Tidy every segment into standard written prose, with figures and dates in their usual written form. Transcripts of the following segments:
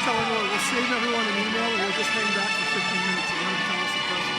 tell everyone, we'll save everyone an email and we'll just hang back for 15 minutes and let them tell us the question.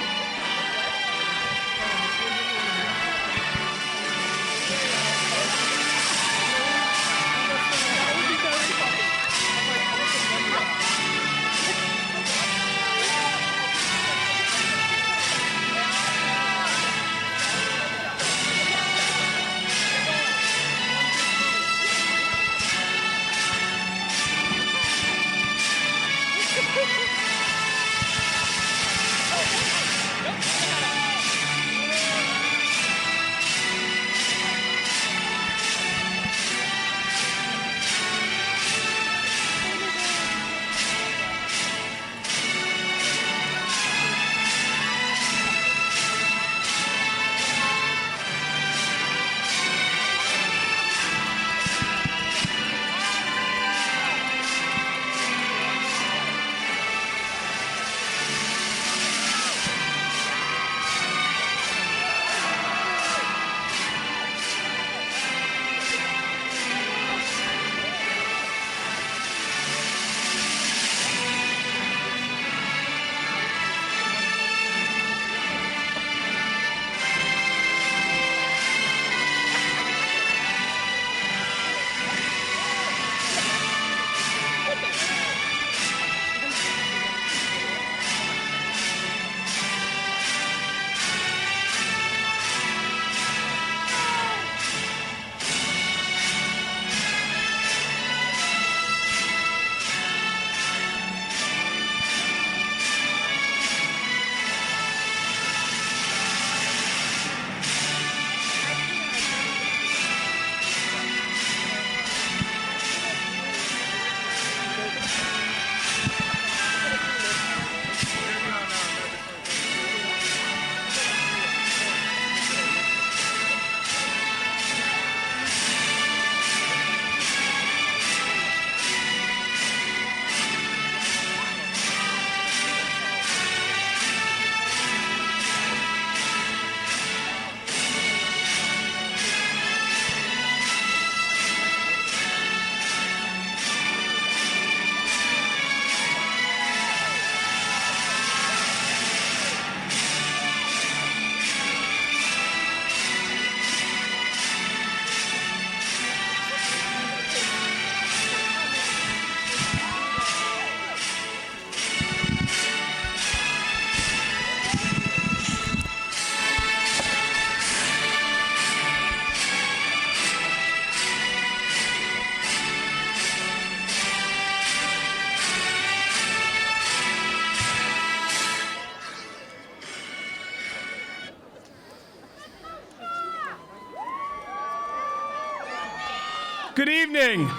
Good evening.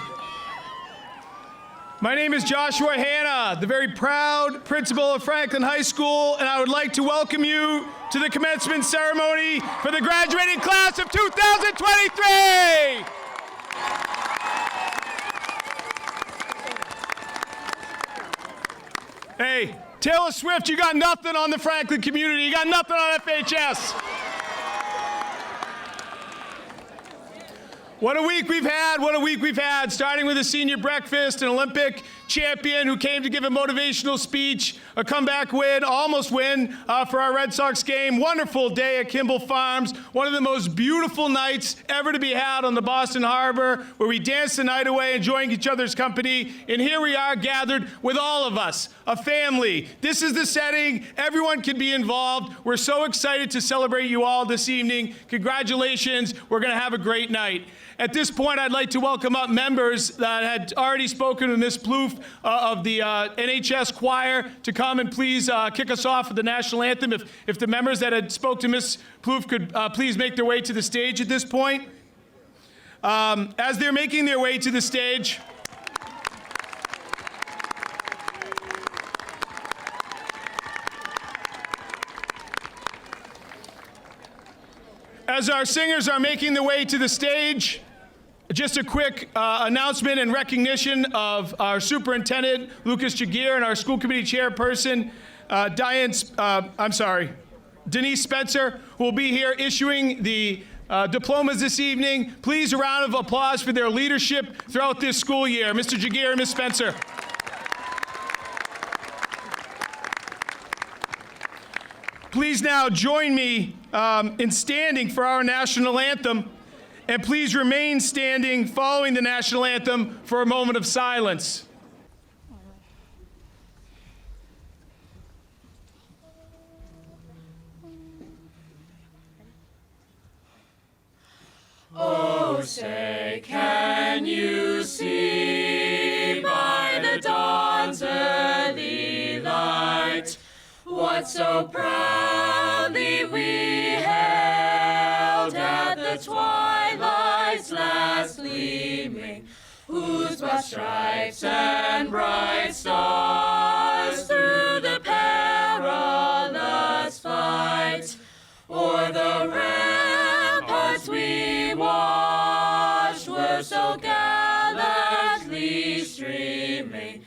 My name is Joshua Hanna, the very proud principal of Franklin High School, and I would like to welcome you to the commencement ceremony for the graduating class of 2023. Hey, Taylor Swift, you got nothing on the Franklin community. You got nothing on FHS. What a week we've had, starting with a senior breakfast, an Olympic champion who came to give a motivational speech, a comeback win, almost win for our Red Sox game. Wonderful day at Kimball Farms, one of the most beautiful nights ever to be had on the Boston Harbor, where we danced the night away, enjoying each other's company. And here we are gathered with all of us, a family. This is the setting. Everyone can be involved. We're so excited to celebrate you all this evening. Congratulations. We're going to have a great night. At this point, I'd like to welcome up members that had already spoken to Ms. Plouffe of the NHS choir to come and please kick us off with the national anthem. If the members that had spoke to Ms. Plouffe could please make their way to the stage at this point. As they're making their way to the stage, as our singers are making their way to the stage, just a quick announcement and recognition of our superintendent, Lucas Jagir, and our school committee chairperson, Denise Spencer, who will be here issuing the diplomas this evening. Please, a round of applause for their leadership throughout this school year. Mr. Jagir and Ms. Spencer. Please now join me in standing for our national anthem, and please remain standing following the national anthem for a moment of silence. Oh, say, can you see by the dawn's early light what so proudly we held at the twilight's last gleaming, whose broad stripes and bright stars through the perilous fight o'er the ramparts we watched were so gallantly streaming,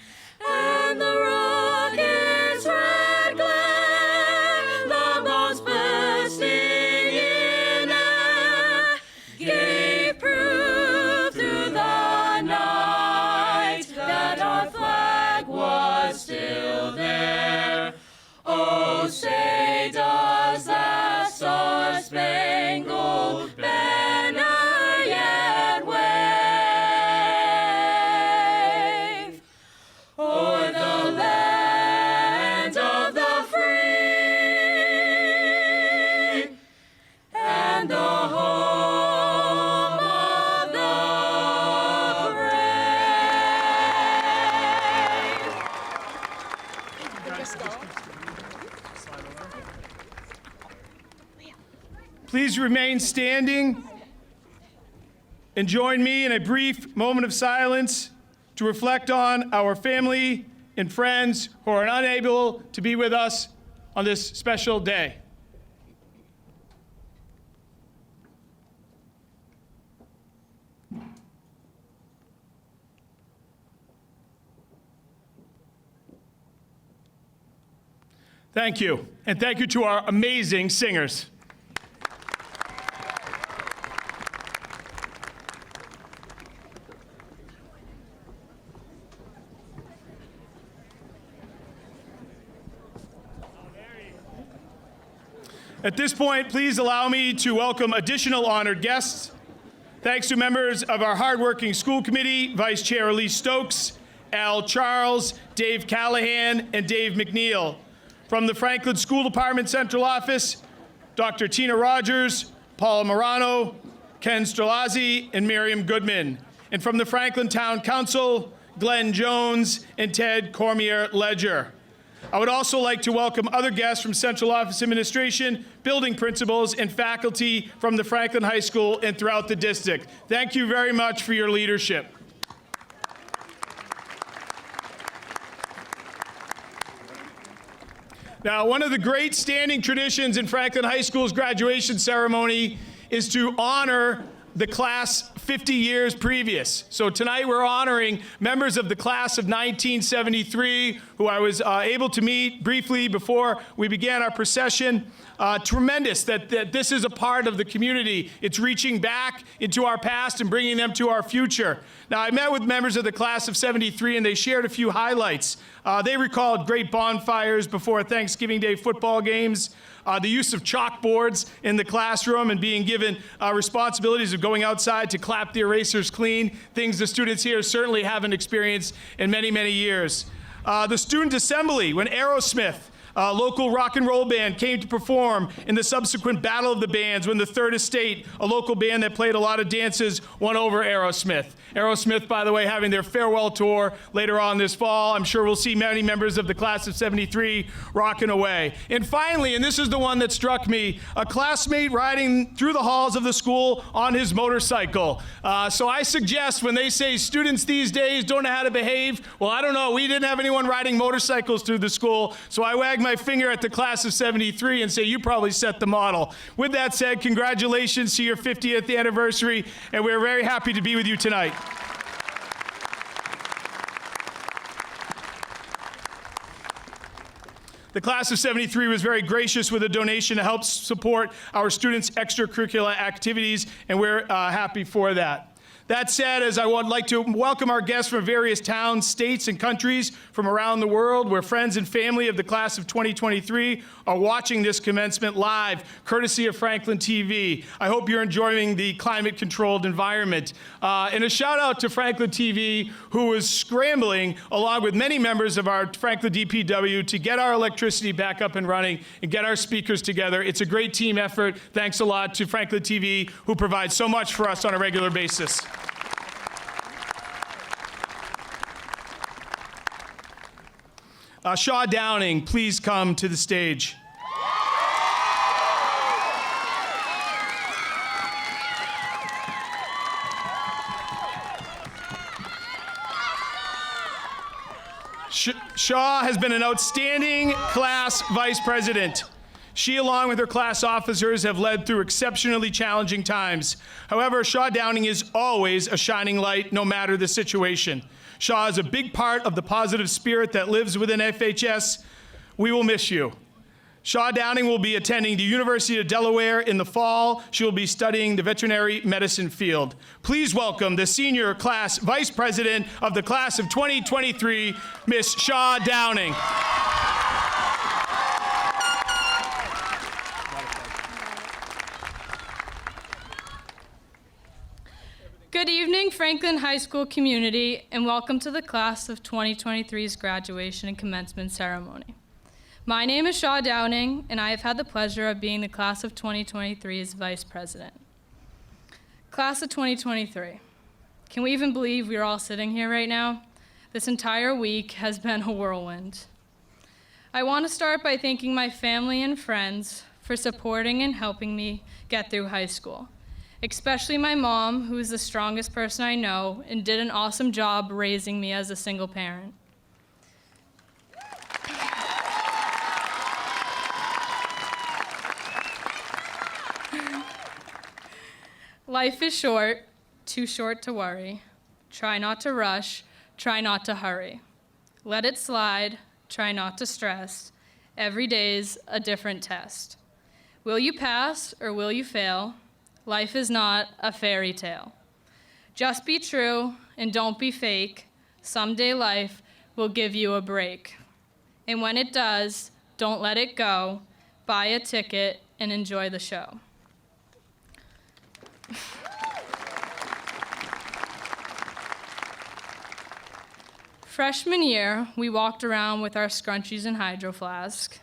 and the rocket's red glare, the bombs bursting in air, gave proof through the night that our flag was still there. Oh, say does that star-spangled banner yet wave o'er the land of the free and the home of the brave? Please remain standing and join me in a brief moment of silence to reflect on our family and friends who are unable to be with us on this special day. Thank you, and thank you to our amazing singers. At this point, please allow me to welcome additional honored guests. Thanks to members of our hardworking school committee, Vice Chair Elise Stokes, Al Charles, Dave Callahan, and Dave McNeil. From the Franklin School Department Central Office, Dr. Tina Rogers, Paula Morano, Ken Strelazzi, and Miriam Goodman. And from the Franklin Town Council, Glenn Jones and Ted Cormier-Ledger. I would also like to welcome other guests from Central Office Administration, building principals, and faculty from the Franklin High School and throughout the district. Thank you very much for your leadership. Now, one of the great standing traditions in Franklin High School's graduation ceremony is to honor the class 50 years previous. So tonight we're honoring members of the class of 1973 who I was able to meet briefly before we began our procession. Tremendous that this is a part of the community. It's reaching back into our past and bringing them to our future. Now, I met with members of the class of 73 and they shared a few highlights. They recalled great bonfires before Thanksgiving Day football games, the use of chalkboards in the classroom and being given responsibilities of going outside to clap the erasers clean, things the students here certainly haven't experienced in many, many years. The student assembly, when Aerosmith, a local rock and roll band, came to perform in the subsequent Battle of the Bands when the Third Estate, a local band that played a lot of dances, won over Aerosmith. Aerosmith, by the way, having their farewell tour later on this fall. I'm sure we'll see many members of the class of 73 rocking away. And finally, and this is the one that struck me, a classmate riding through the halls of the school on his motorcycle. So I suggest when they say students these days don't know how to behave, well, I don't know. We didn't have anyone riding motorcycles through the school, so I wagged my finger at the class of 73 and say, you probably set the model. With that said, congratulations to your 50th anniversary, and we're very happy to be with you tonight. The class of 73 was very gracious with a donation to help support our students' extracurricular activities, and we're happy for that. That said, as I would like to welcome our guests from various towns, states, and countries from around the world where friends and family of the class of 2023 are watching this commencement live, courtesy of Franklin TV. I hope you're enjoying the climate-controlled environment. And a shout out to Franklin TV, who is scrambling, along with many members of our Franklin DPW, to get our electricity back up and running and get our speakers together. It's a great team effort. Thanks a lot to Franklin TV, who provides so much for us on a regular basis. Shaw Downing, please come to the stage. Shaw has been an outstanding class vice president. She, along with her class officers, have led through exceptionally challenging times. However, Shaw Downing is always a shining light, no matter the situation. Shaw is a big part of the positive spirit that lives within FHS. We will miss you. Shaw Downing will be attending the University of Delaware in the fall. She will be studying the veterinary medicine field. Please welcome the senior class vice president of the class of 2023, Miss Shaw Downing. Good evening, Franklin High School community, and welcome to the class of 2023's graduation and commencement ceremony. My name is Shaw Downing, and I have had the pleasure of being the class of 2023's vice president. Class of 2023. Can we even believe we are all sitting here right now? This entire week has been a whirlwind. I want to start by thanking my family and friends for supporting and helping me get through high school. Especially my mom, who is the strongest person I know and did an awesome job raising me as a single parent. Life is short, too short to worry. Try not to rush, try not to hurry. Let it slide, try not to stress. Every day's a different test. Will you pass or will you fail? Life is not a fairy tale. Just be true and don't be fake. Someday life will give you a break. And when it does, don't let it go. Buy a ticket and enjoy the show. Freshman year, we walked around with our scrunchies and hydro flask.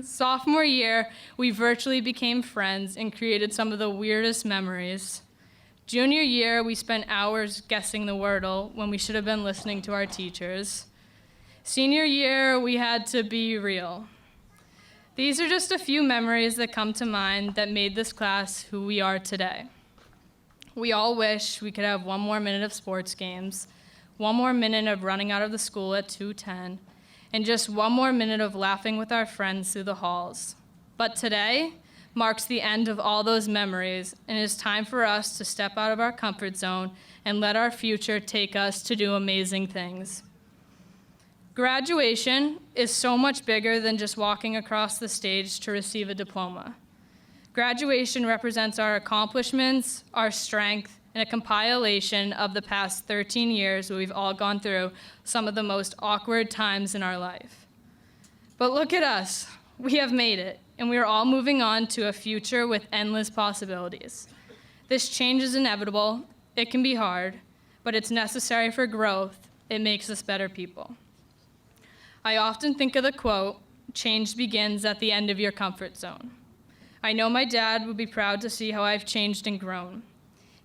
Sophomore year, we virtually became friends and created some of the weirdest memories. Junior year, we spent hours guessing the Wordle when we should have been listening to our teachers. Senior year, we had to be real. These are just a few memories that come to mind that made this class who we are today. We all wish we could have one more minute of sports games, one more minute of running out of the school at 2:10, and just one more minute of laughing with our friends through the halls. But today marks the end of all those memories, and it is time for us to step out of our comfort zone and let our future take us to do amazing things. Graduation is so much bigger than just walking across the stage to receive a diploma. Graduation represents our accomplishments, our strength, and a compilation of the past 13 years where we've all gone through some of the most awkward times in our life. But look at us. We have made it, and we are all moving on to a future with endless possibilities. This change is inevitable. It can be hard, but it's necessary for growth. It makes us better people. I often think of the quote, "Change begins at the end of your comfort zone." I know my dad would be proud to see how I've changed and grown.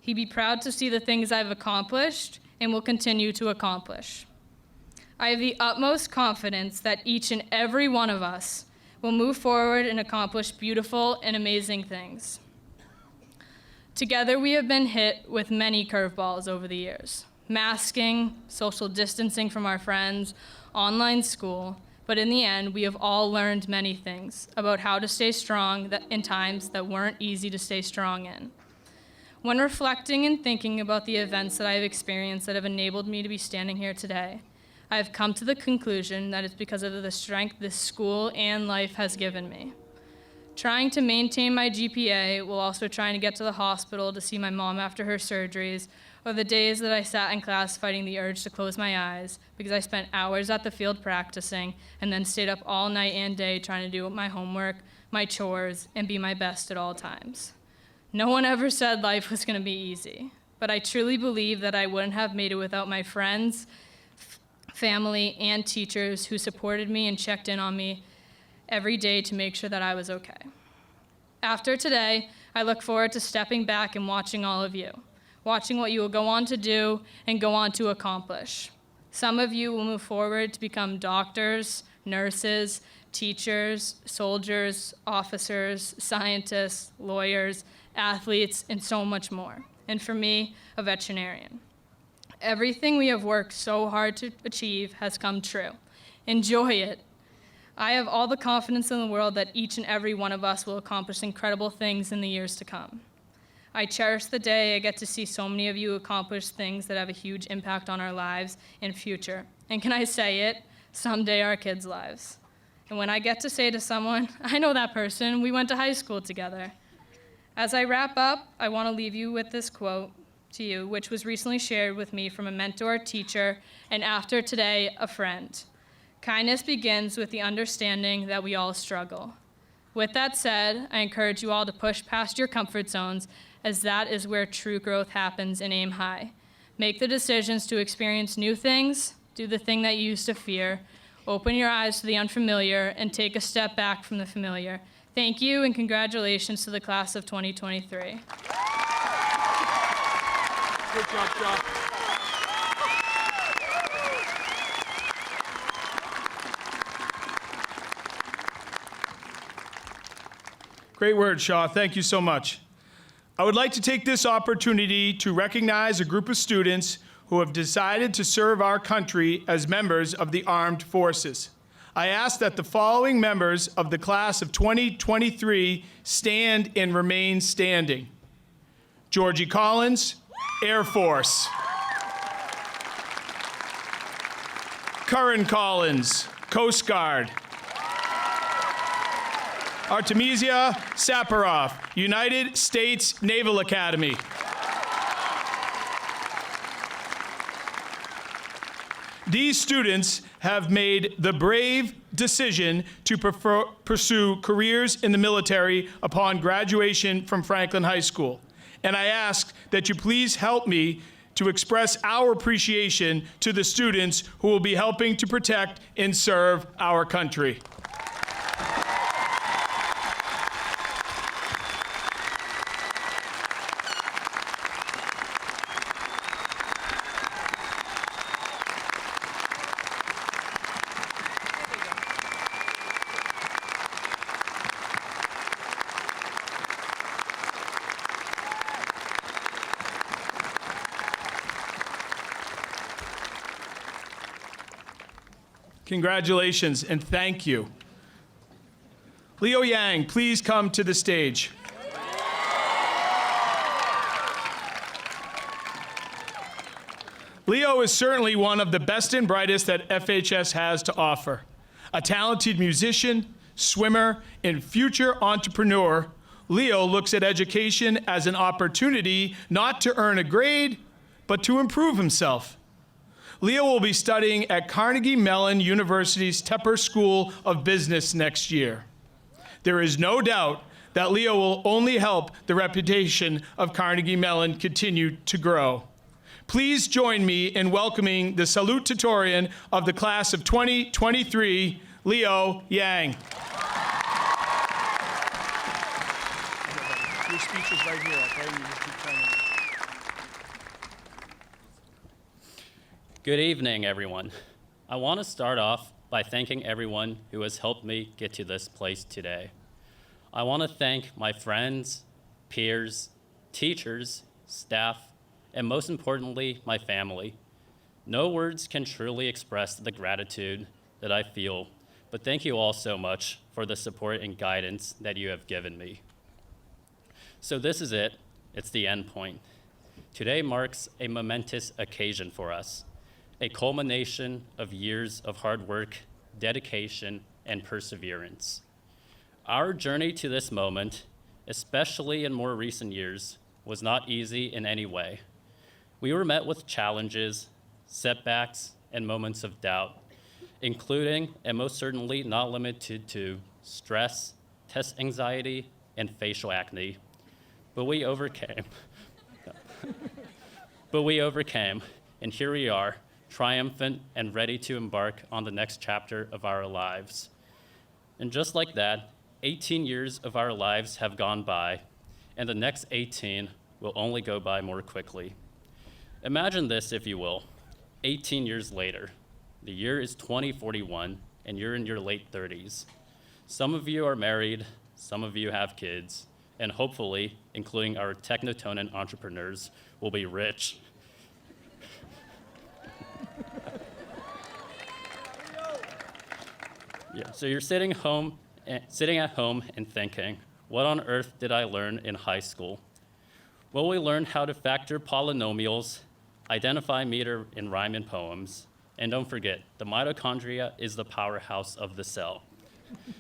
He'd be proud to see the things I've accomplished and will continue to accomplish. I have the utmost confidence that each and every one of us will move forward and accomplish beautiful and amazing things. Together, we have been hit with many curveballs over the years. Masking, social distancing from our friends, online school, but in the end, we have all learned many things about how to stay strong in times that weren't easy to stay strong in. When reflecting and thinking about the events that I have experienced that have enabled me to be standing here today, I have come to the conclusion that it's because of the strength this school and life has given me. Trying to maintain my GPA while also trying to get to the hospital to see my mom after her surgeries, or the days that I sat in class fighting the urge to close my eyes because I spent hours at the field practicing and then stayed up all night and day trying to do my homework, my chores, and be my best at all times. No one ever said life was going to be easy, but I truly believe that I wouldn't have made it without my friends, family, and teachers who supported me and checked in on me every day to make sure that I was okay. After today, I look forward to stepping back and watching all of you, watching what you will go on to do and go on to accomplish. Some of you will move forward to become doctors, nurses, teachers, soldiers, officers, scientists, lawyers, athletes, and so much more. And for me, a veterinarian. Everything we have worked so hard to achieve has come true. Enjoy it. I have all the confidence in the world that each and every one of us will accomplish incredible things in the years to come. I cherish the day I get to see so many of you accomplish things that have a huge impact on our lives and future. And can I say it? Someday our kids' lives. And when I get to say to someone, I know that person, we went to high school together. As I wrap up, I want to leave you with this quote to you, which was recently shared with me from a mentor, teacher, and after today, a friend. Kindness begins with the understanding that we all struggle. With that said, I encourage you all to push past your comfort zones, as that is where true growth happens, and aim high. Make the decisions to experience new things, do the thing that you used to fear, open your eyes to the unfamiliar, and take a step back from the familiar. Thank you, and congratulations to the class of 2023. Good job, Shaw. Great word, Shaw. Thank you so much. I would like to take this opportunity to recognize a group of students who have decided to serve our country as members of the armed forces. I ask that the following members of the class of 2023 stand and remain standing. Georgie Collins, Air Force. Curran Collins, Coast Guard. Artemisia Saparov, United States Naval Academy. These students have made the brave decision to pursue careers in the military upon graduation from Franklin High School. And I ask that you please help me to express our appreciation to the students who will be helping to protect and serve our country. Congratulations and thank you. Leo Yang, please come to the stage. Leo is certainly one of the best and brightest that FHS has to offer. A talented musician, swimmer, and future entrepreneur, Leo looks at education as an opportunity not to earn a grade, but to improve himself. Leo will be studying at Carnegie Mellon University's Tepper School of Business next year. There is no doubt that Leo will only help the reputation of Carnegie Mellon continue to grow. Please join me in welcoming the Salutatorian of the class of 2023, Leo Yang. Your speech is right here, okay? You just keep telling me. Good evening, everyone. I want to start off by thanking everyone who has helped me get to this place today. I want to thank my friends, peers, teachers, staff, and most importantly, my family. No words can truly express the gratitude that I feel, but thank you all so much for the support and guidance that you have given me. So this is it. It's the end point. Today marks a momentous occasion for us. A culmination of years of hard work, dedication, and perseverance. Our journey to this moment, especially in more recent years, was not easy in any way. We were met with challenges, setbacks, and moments of doubt, including, and most certainly not limited to, stress, test anxiety, and facial acne. But we overcame. And here we are, triumphant and ready to embark on the next chapter of our lives. And just like that, 18 years of our lives have gone by, and the next 18 will only go by more quickly. Imagine this, if you will, 18 years later. The year is 2041, and you're in your late 30s. Some of you are married, some of you have kids, and hopefully, including our technotonin entrepreneurs, will be rich. Yeah, so you're sitting at home and thinking, what on earth did I learn in high school? Well, we learned how to factor polynomials, identify meter and rhyme in poems, and don't forget, the mitochondria is the powerhouse of the cell.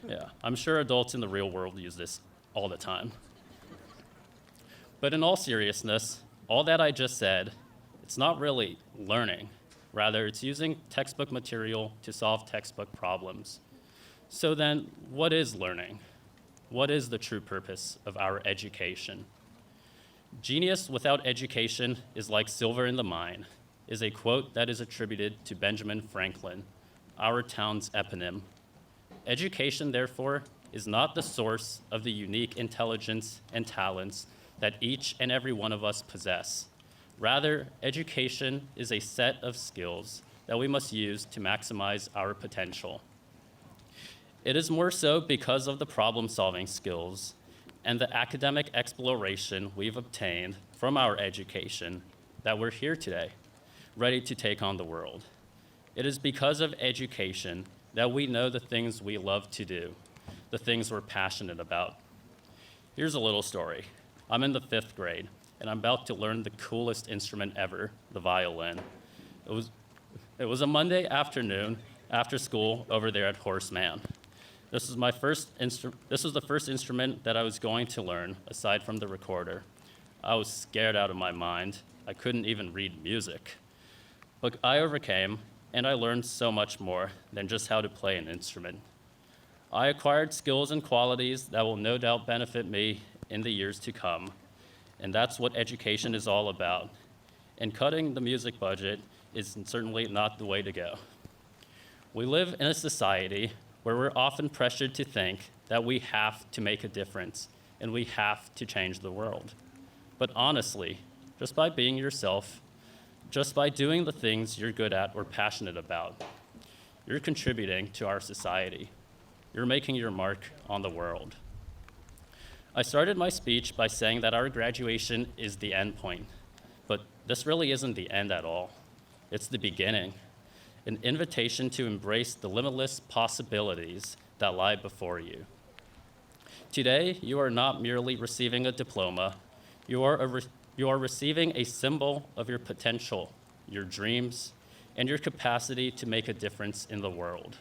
Yeah, I'm sure adults in the real world use this all the time. But in all seriousness, all that I just said, it's not really learning. Rather, it's using textbook material to solve textbook problems. So then, what is learning? What is the true purpose of our education? Genius without education is like silver in the mine, is a quote that is attributed to Benjamin Franklin, our town's eponym. Education, therefore, is not the source of the unique intelligence and talents that each and every one of us possess. Rather, education is a set of skills that we must use to maximize our potential. It is more so because of the problem-solving skills and the academic exploration we've obtained from our education that we're here today, ready to take on the world. It is because of education that we know the things we love to do, the things we're passionate about. Here's a little story. I'm in the 5th grade, and I'm about to learn the coolest instrument ever, the violin. It was a Monday afternoon after school over there at Horseman. This was the first instrument that I was going to learn, aside from the recorder. I was scared out of my mind. I couldn't even read music. But I overcame, and I learned so much more than just how to play an instrument. I acquired skills and qualities that will no doubt benefit me in the years to come, and that's what education is all about. And cutting the music budget is certainly not the way to go. We live in a society where we're often pressured to think that we have to make a difference and we have to change the world. But honestly, just by being yourself, just by doing the things you're good at or passionate about, you're contributing to our society. You're making your mark on the world. I started my speech by saying that our graduation is the end point, but this really isn't the end at all. It's the beginning. An invitation to embrace the limitless possibilities that lie before you. Today, you are not merely receiving a diploma, you are receiving a symbol of your potential, your dreams, and your capacity to make a difference in the world.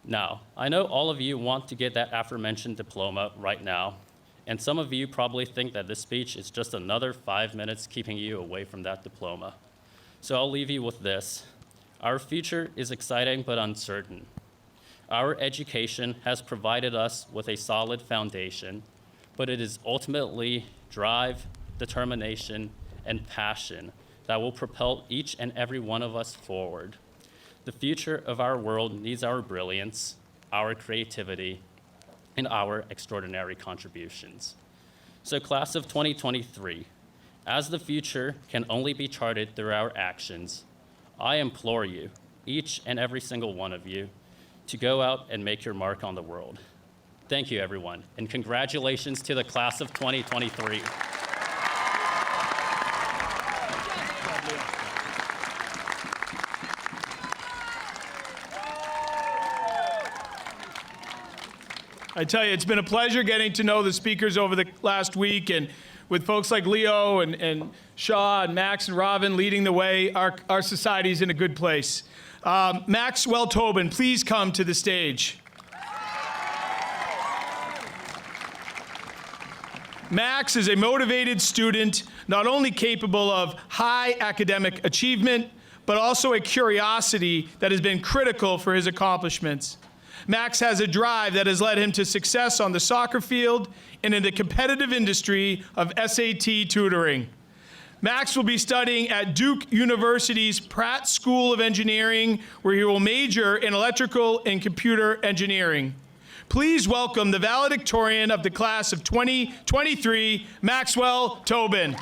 Now, I know all of you want to get that aforementioned diploma right now, and some of you probably think that this speech is just another 5 minutes keeping you away from that diploma. So I'll leave you with this. Our future is exciting but uncertain. Our education has provided us with a solid foundation, but it is ultimately drive, determination, and passion that will propel each and every one of us forward. The future of our world needs our brilliance, our creativity, and our extraordinary contributions. So class of 2023, as the future can only be charted through our actions, I implore you, each and every single one of you, to go out and make your mark on the world. Thank you, everyone, and congratulations to the class of 2023. I tell you, it's been a pleasure getting to know the speakers over the last week, and with folks like Leo and Shaw and Max and Robin leading the way, our society's in a good place. Maxwell Tobin, please come to the stage. Max is a motivated student, not only capable of high academic achievement, but also a curiosity that has been critical for his accomplishments. Max has a drive that has led him to success on the soccer field and in the competitive industry of SAT tutoring. Max will be studying at Duke University's Pratt School of Engineering, where he will major in electrical and computer engineering. Please welcome the valedictorian of the class of 2023, Maxwell Tobin.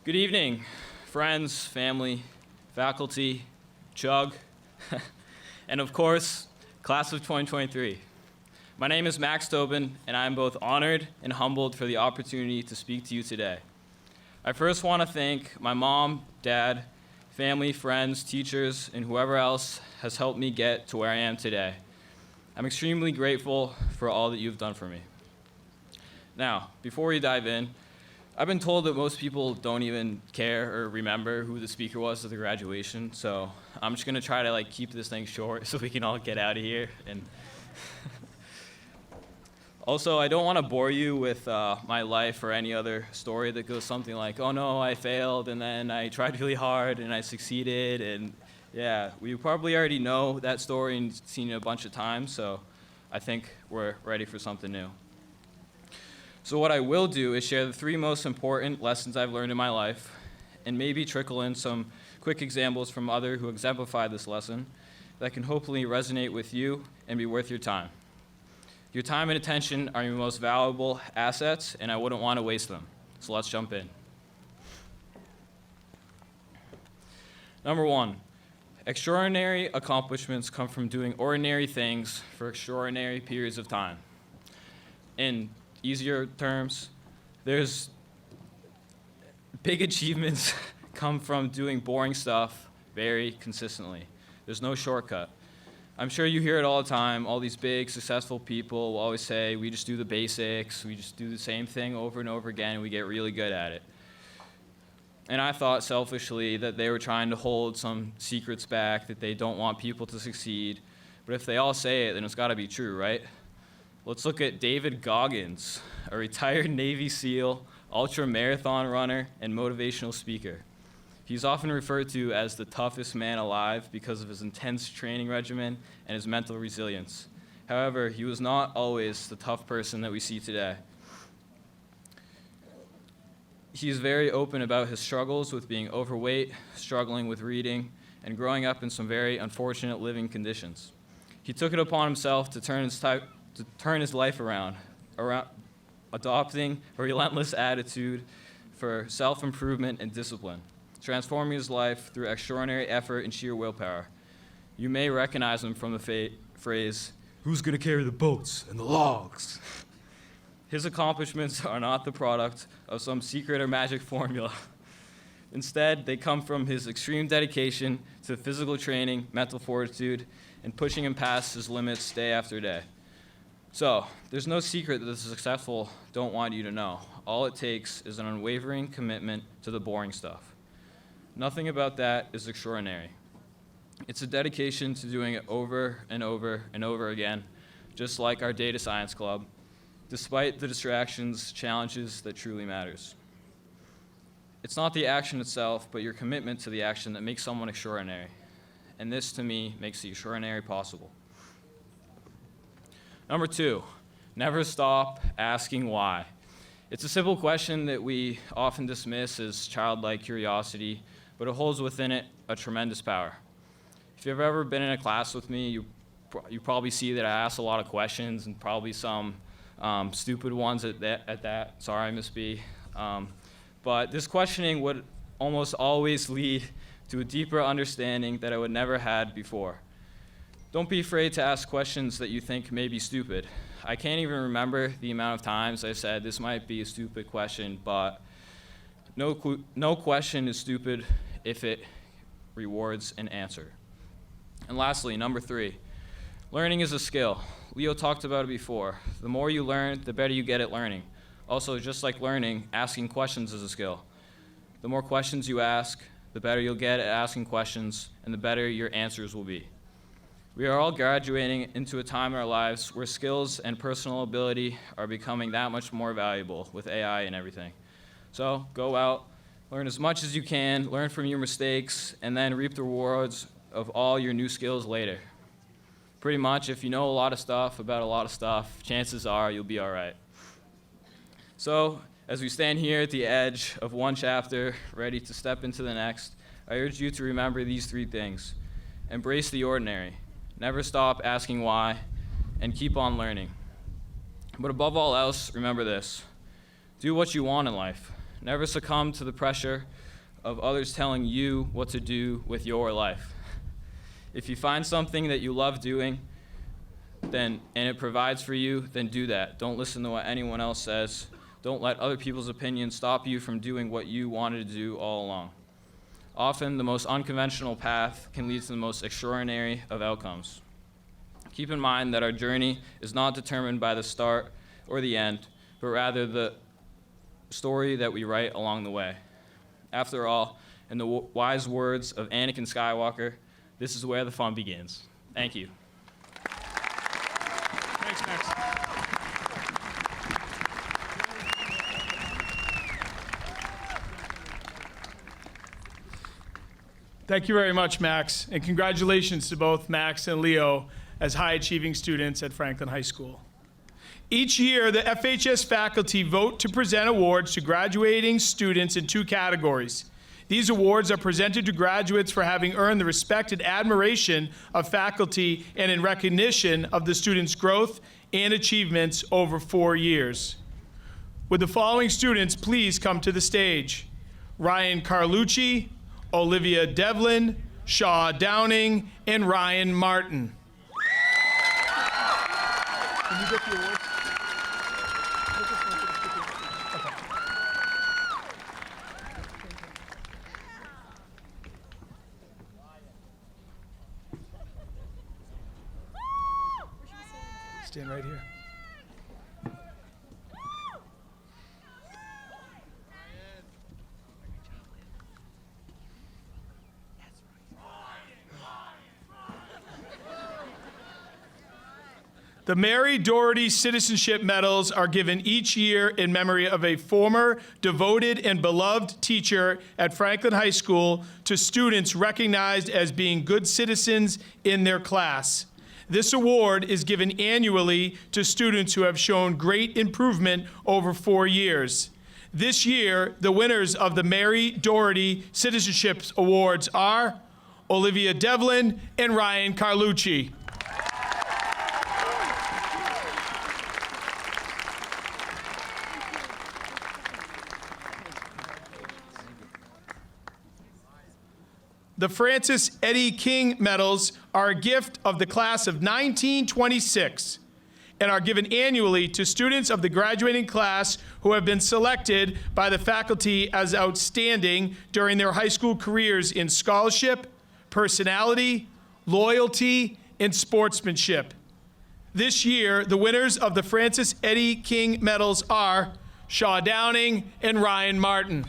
Good evening, friends, family, faculty, Chug, and of course, class of 2023. My name is Max Tobin, and I am both honored and humbled for the opportunity to speak to you today. I first want to thank my mom, dad, family, friends, teachers, and whoever else has helped me get to where I am today. I'm extremely grateful for all that you've done for me. Now, before we dive in, I've been told that most people don't even care or remember who the speaker was at the graduation, so I'm just gonna try to keep this thing short so we can all get out of here. And also, I don't want to bore you with my life or any other story that goes something like, oh no, I failed, and then I tried really hard and I succeeded, and yeah, we probably already know that story and seen it a bunch of times, so I think we're ready for something new. So what I will do is share the 3 most important lessons I've learned in my life, and maybe trickle in some quick examples from others who exemplify this lesson that can hopefully resonate with you and be worth your time. Your time and attention are your most valuable assets, and I wouldn't want to waste them. So let's jump in. Number 1, extraordinary accomplishments come from doing ordinary things for extraordinary periods of time. In easier terms, there's big achievements come from doing boring stuff very consistently. There's no shortcut. I'm sure you hear it all the time. All these big, successful people will always say, we just do the basics, we just do the same thing over and over again, and we get really good at it. And I thought selfishly that they were trying to hold some secrets back, that they don't want people to succeed. But if they all say it, then it's gotta be true, right? Let's look at David Goggins, a retired Navy SEAL, ultra-marathon runner, and motivational speaker. He's often referred to as the toughest man alive because of his intense training regimen and his mental resilience. However, he was not always the tough person that we see today. He's very open about his struggles with being overweight, struggling with reading, and growing up in some very unfortunate living conditions. He took it upon himself to turn his life around, adopting a relentless attitude for self-improvement and discipline, transforming his life through extraordinary effort and sheer willpower. You may recognize him from the phrase, "Who's gonna carry the boats and the logs?" His accomplishments are not the product of some secret or magic formula. Instead, they come from his extreme dedication to physical training, mental fortitude, and pushing him past his limits day after day. So, there's no secret that the successful don't want you to know. All it takes is an unwavering commitment to the boring stuff. Nothing about that is extraordinary. It's a dedication to doing it over and over and over again, just like our data science club, despite the distractions, challenges that truly matters. It's not the action itself, but your commitment to the action that makes someone extraordinary. And this, to me, makes the extraordinary possible. Number 2, never stop asking why. It's a simple question that we often dismiss as childlike curiosity, but it holds within it a tremendous power. If you've ever been in a class with me, you probably see that I ask a lot of questions, and probably some stupid ones at that. Sorry, Miss B. But this questioning would almost always lead to a deeper understanding that I would never had before. Don't be afraid to ask questions that you think may be stupid. I can't even remember the amount of times I said this might be a stupid question, but no question is stupid if it rewards an answer. And lastly, number 3, learning is a skill. Leo talked about it before. The more you learn, the better you get at learning. Also, just like learning, asking questions is a skill. The more questions you ask, the better you'll get at asking questions, and the better your answers will be. We are all graduating into a time in our lives where skills and personal ability are becoming that much more valuable with AI and everything. So go out, learn as much as you can, learn from your mistakes, and then reap the rewards of all your new skills later. Pretty much, if you know a lot of stuff about a lot of stuff, chances are you'll be all right. So, as we stand here at the edge of one chapter, ready to step into the next, I urge you to remember these three things. Embrace the ordinary. Never stop asking why, and keep on learning. But above all else, remember this. Do what you want in life. Never succumb to the pressure of others telling you what to do with your life. If you find something that you love doing, and it provides for you, then do that. Don't listen to what anyone else says. Don't let other people's opinions stop you from doing what you wanted to do all along. Often, the most unconventional path can lead to the most extraordinary of outcomes. Keep in mind that our journey is not determined by the start or the end, but rather the story that we write along the way. After all, in the wise words of Anakin Skywalker, this is where the fun begins. Thank you. Thanks, Max. Thank you very much, Max, and congratulations to both Max and Leo as high-achieving students at Franklin High School. Each year, the FHS faculty vote to present awards to graduating students in two categories. These awards are presented to graduates for having earned the respect and admiration of faculty and in recognition of the students' growth and achievements over 4 years. Would the following students please come to the stage? Ryan Carlucci, Olivia Devlin, Shaw Downing, and Ryan Martin. Can you get the award? Stand right here. The Mary Doherty Citizenship Medals are given each year in memory of a former devoted and beloved teacher at Franklin High School to students recognized as being good citizens in their class. This award is given annually to students who have shown great improvement over 4 years. This year, the winners of the Mary Doherty Citizenship Awards are Olivia Devlin and Ryan Carlucci. The Francis Eddie King Medals are a gift of the class of 1926 and are given annually to students of the graduating class who have been selected by the faculty as outstanding during their high school careers in scholarship, personality, loyalty, and sportsmanship. This year, the winners of the Francis Eddie King Medals are Shaw Downing and Ryan Martin.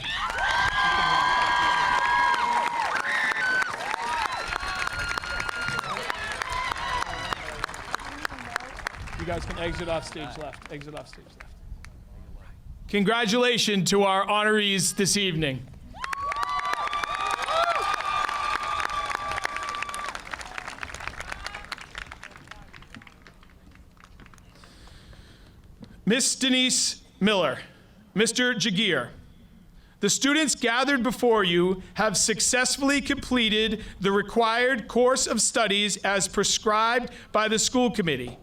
You guys can exit off stage left. Exit off stage left. Congratulations to our honorees this evening. Miss Denise Miller, Mr. Jagir, the students gathered before you have successfully completed the required course of studies as prescribed by the school committee,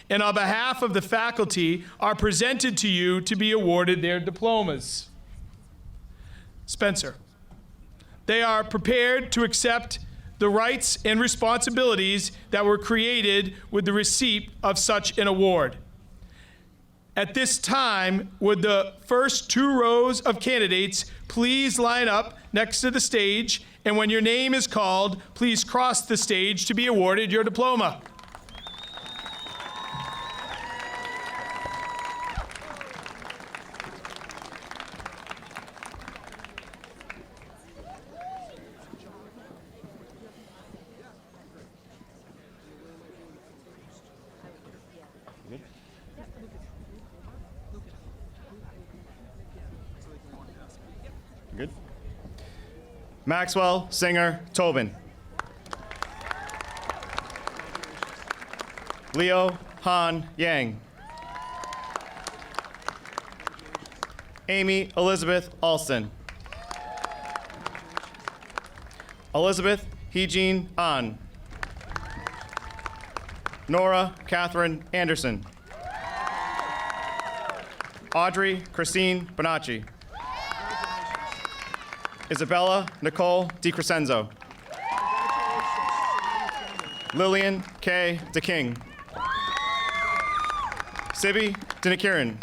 and on behalf of the faculty are presented to you to be awarded their diplomas. Spencer, they are prepared to accept the rights and responsibilities that were created with the receipt of such an award. At this time, would the first 2 rows of candidates please line up next to the stage, and when your name is called, please cross the stage to be awarded your diploma. Maxwell Singer Tobin. Leo Han Yang. Amy Elizabeth Alston. Elizabeth Heejin An. Nora Catherine Anderson. Audrey Christine Bonacci. Isabella Nicole DiCrescenzo. Lillian K. DeKing. Sibi Dinakiran.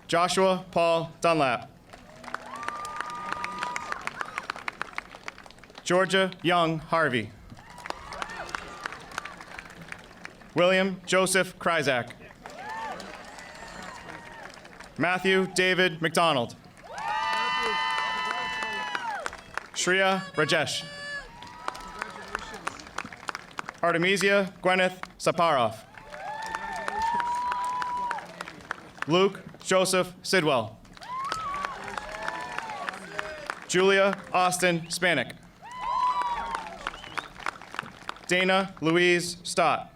Joshua Paul Dunlap. Georgia Young Harvey. William Joseph Kryzak. Matthew David McDonald. Shreya Rajesh. Artemisia Gwyneth Saparov. Luke Joseph Sidwell. Julia Austin Spanik. Dana Louise Stott.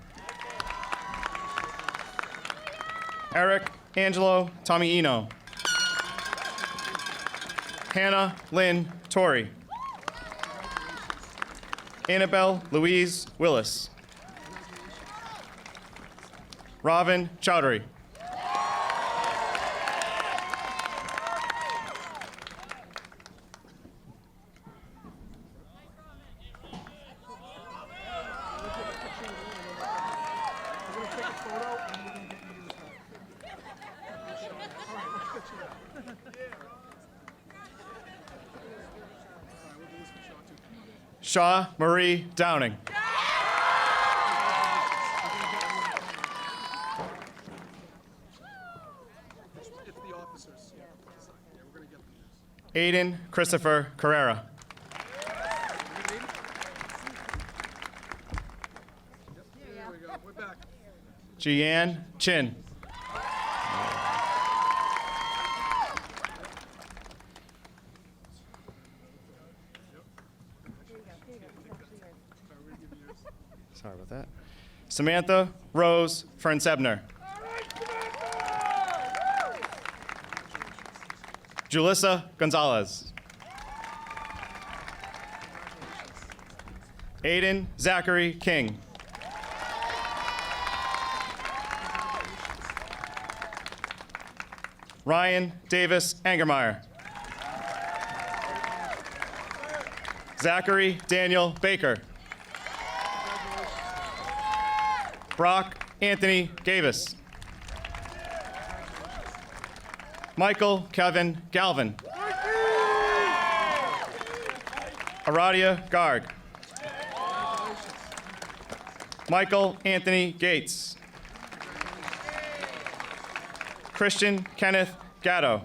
Eric Angelo Tomiino. Hannah Lynn Torrey. Annabelle Louise Willis. Ravin Chowdhury. Shaw Marie Downing. Aiden Christopher Carrera. Jeanne Chin. Sorry about that. Samantha Rose Fernsebner. Julissa Gonzalez. Aiden Zachary King. Ryan Davis Angermeyer. Zachary Daniel Baker. Brock Anthony Gavis. Michael Kevin Galvin. Aradia Garg. Michael Anthony Gates. Christian Kenneth Gatto.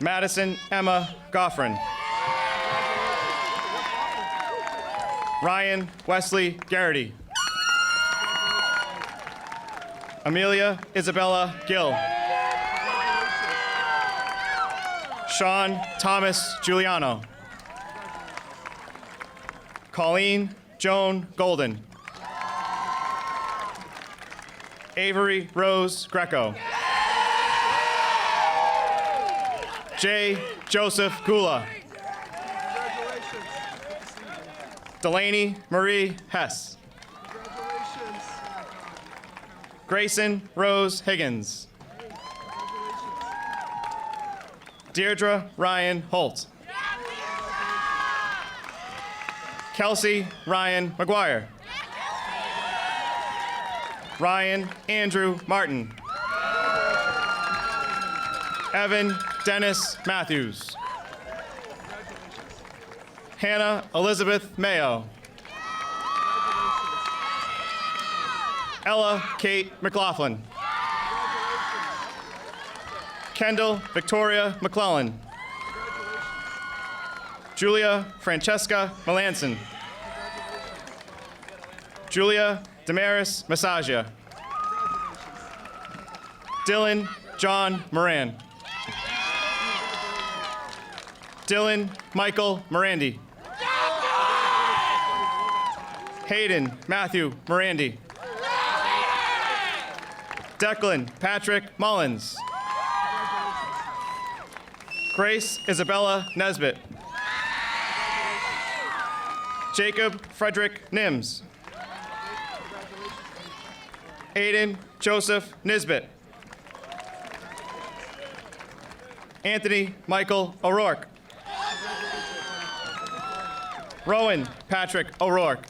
Madison Emma Goffrin. Ryan Wesley Garrity. Amelia Isabella Gill. Sean Thomas Giuliano. Colleen Joan Golden. Avery Rose Greco. J. Joseph Gula. Delaney Marie Hess. Grayson Rose Higgins. Deirdre Ryan Holt. Kelsey Ryan McGuire. Ryan Andrew Martin. Evan Dennis Matthews. Hannah Elizabeth Mayo. Ella Kate McLaughlin. Kendall Victoria McClellan. Julia Francesca Melanson. Julia Damaris Massagia. Dylan John Moran. Dylan Michael Morandi. Hayden Matthew Morandi. Declan Patrick Mullins. Grace Isabella Nesbitt. Jacob Frederick Nims. Aiden Joseph Nisbet. Anthony Michael O'Rourke. Rowan Patrick O'Rourke.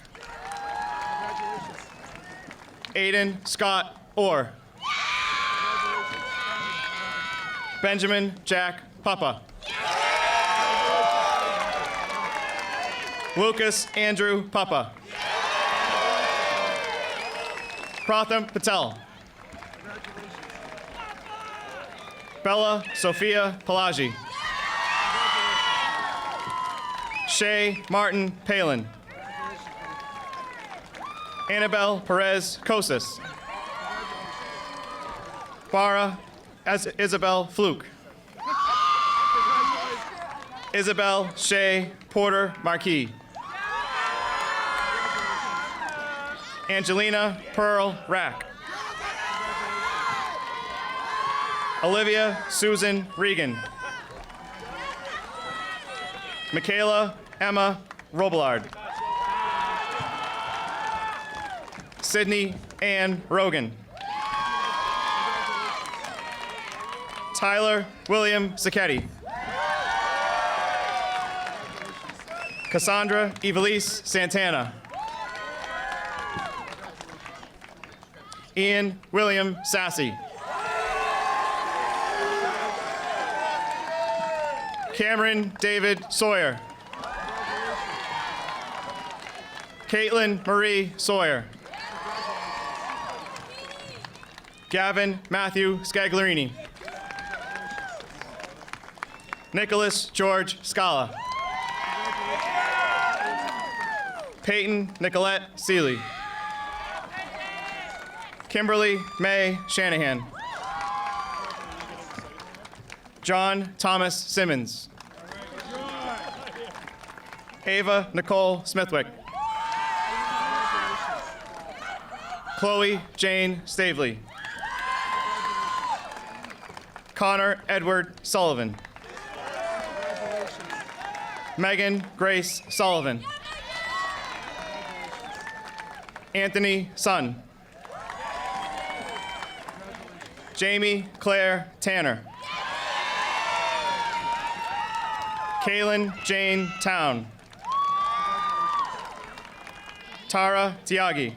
Aiden Scott Orr. Benjamin Jack Papa. Lucas Andrew Papa. Pratham Patel. Bella Sophia Pelagi. Shay Martin Palin. Annabelle Perez Cosas. Farah Isabel Fluke. Isabel Shay Porter Marquis. Angelina Pearl Rack. Olivia Susan Regan. Michaela Emma Robillard. Sydney Ann Rogan. Tyler William Sacchetti. Cassandra Evelise Santana. Ian William Sassy. Cameron David Sawyer. Caitlin Marie Sawyer. Gavin Matthew Scagliarini. Nicholas George Scala. Peyton Nicolette Seeley. Kimberly May Shanahan. John Thomas Simmons. Ava Nicole Smithwick. Chloe Jane Stavely. Connor Edward Sullivan. Megan Grace Sullivan. Anthony Sun. Jamie Claire Tanner. Kaylin Jane Town. Tara Tiagi.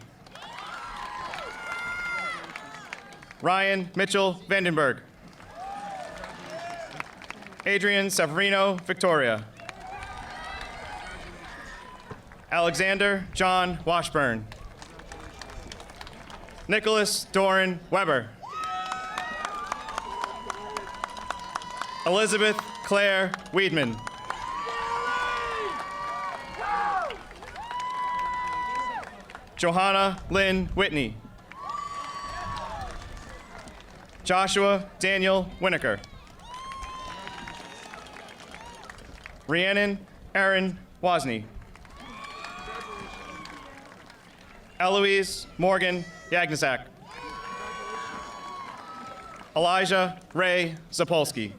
Ryan Mitchell Vandenberg. Adrian Severino Victoria. Alexander John Washburn. Nicholas Doran Weber. Elizabeth Claire Weedman. Johanna Lynn Whitney. Joshua Daniel Winokur. Rhiannon Aaron Wozni. Eloise Morgan Yagnasak. Elijah Ray Zapolsky.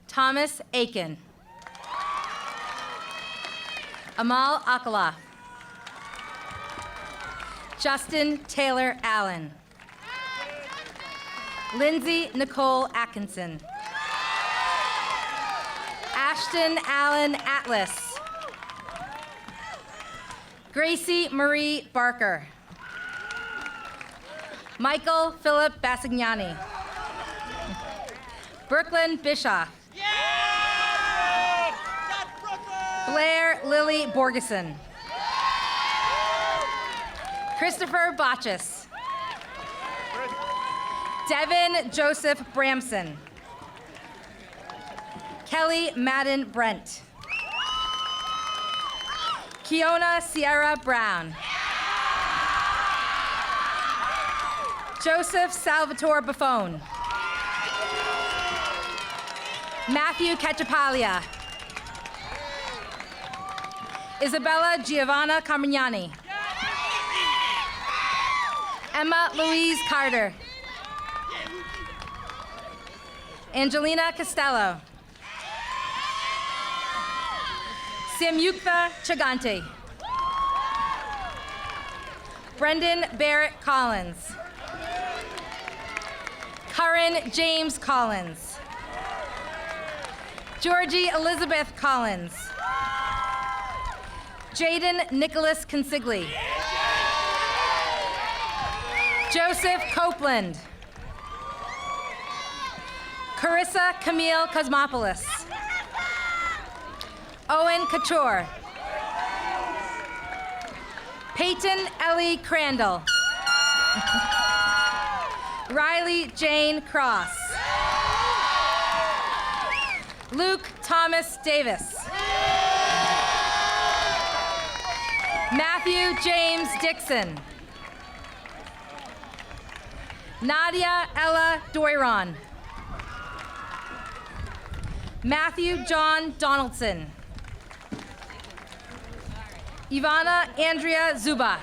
Thomas Aiken. Amal Akala. Justin Taylor Allen. Lindsay Nicole Atkinson. Ashton Allen Atlas. Gracie Marie Barker. Michael Philip Bassignani. Brooklyn Bischoff. Blair Lily Borgeson. Christopher Botchus. Devin Joseph Bramson. Kelly Madden Brent. Kiona Sierra Brown. Joseph Salvatore Buffone. Matthew Cachapalia. Isabella Giovanna Carmignani. Emma Louise Carter. Angelina Costello. Samyukta Chagante. Brendan Barrett Collins. Curran James Collins. Georgie Elizabeth Collins. Jaden Nicholas Consigli. Joseph Copeland. Carissa Camille Cosmopoulos. Owen Couture. Peyton Ellie Crandall. Riley Jane Cross. Luke Thomas Davis. Matthew James Dixon. Nadia Ella Doiron. Matthew John Donaldson. Ivana Andrea Zuba.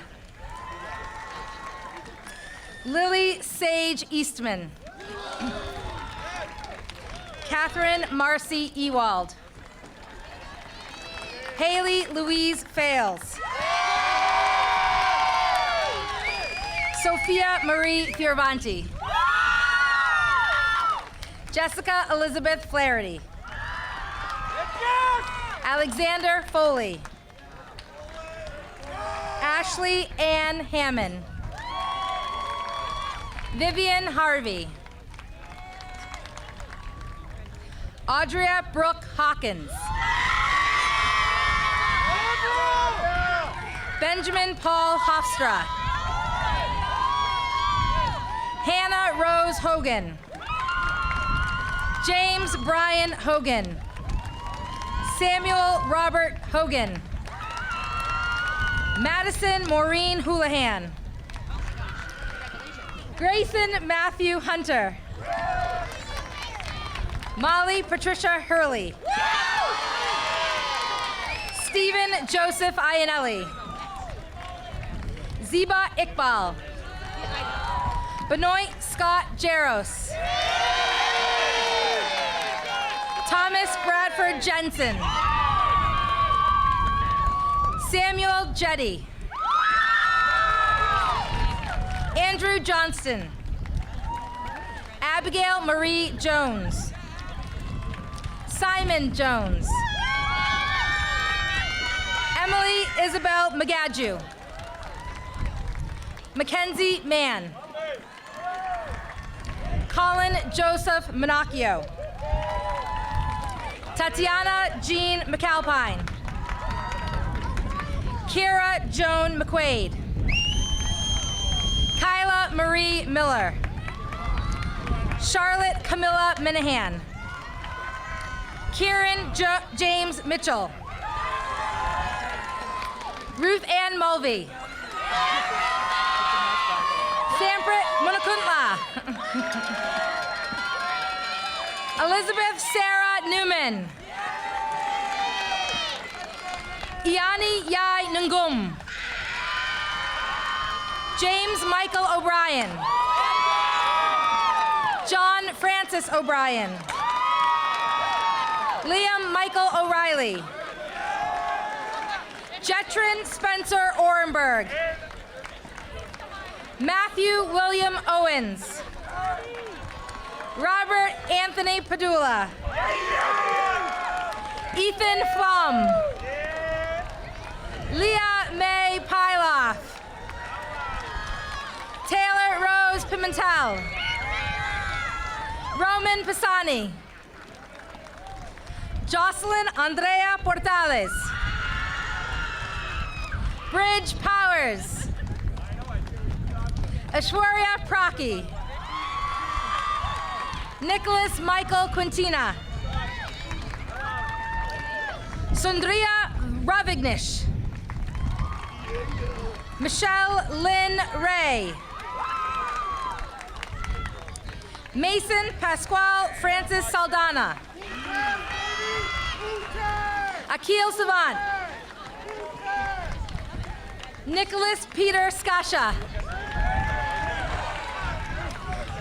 Lily Sage Eastman. Catherine Marcy Ewald. Haley Louise Fales. Sophia Marie Fioravanti. Jessica Elizabeth Flaherty. Alexander Foley. Ashley Ann Hammond. Vivian Harvey. Audria Brooke Hawkins. Benjamin Paul Hofstra. Hannah Rose Hogan. James Brian Hogan. Samuel Robert Hogan. Madison Maureen Houlihan. Grayson Matthew Hunter. Molly Patricia Hurley. Stephen Joseph Iannelli. Ziba Iqbal. Benoit Scott Jaros. Thomas Bradford Jensen. Samuel Jetty. Andrew Johnston. Abigail Marie Jones. Simon Jones. Emily Isabel Magadu. Mackenzie Mann. Colin Joseph Minacchio. Tatiana Jean McAlpine. Kira Joan McQuaid. Kyla Marie Miller. Charlotte Camilla Minahan. Kieran James Mitchell. Ruth Ann Mulvey. Samprit Munakuntla. Elizabeth Sarah Newman. Iani Yai Ngum. James Michael O'Brien. John Francis O'Brien. Liam Michael O'Reilly. Jetrin Spencer Orenberg. Matthew William Owens. Robert Anthony Padula. Ethan Flum. Leah May Pyloff. Taylor Rose Pimentel. Roman Pisani. Jocelyn Andrea Portales. Bridge Powers. Ashwarya Praki. Nicholas Michael Quintina. Sundria Ravignish. Michelle Lynn Ray. Mason Pasquale Francis Saldana. Akil Savant. Nicholas Peter Skasha.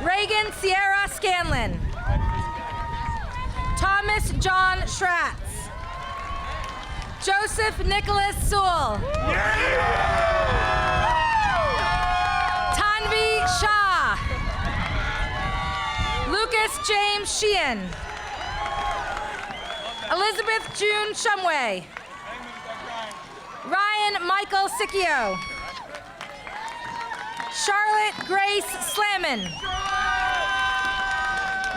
Reagan Sierra Scanlon. Thomas John Schratz. Joseph Nicholas Sewell. Tanvi Shah. Lucas James Sheehan. Elizabeth June Shumway. Ryan Michael Sicchio. Charlotte Grace Slammin.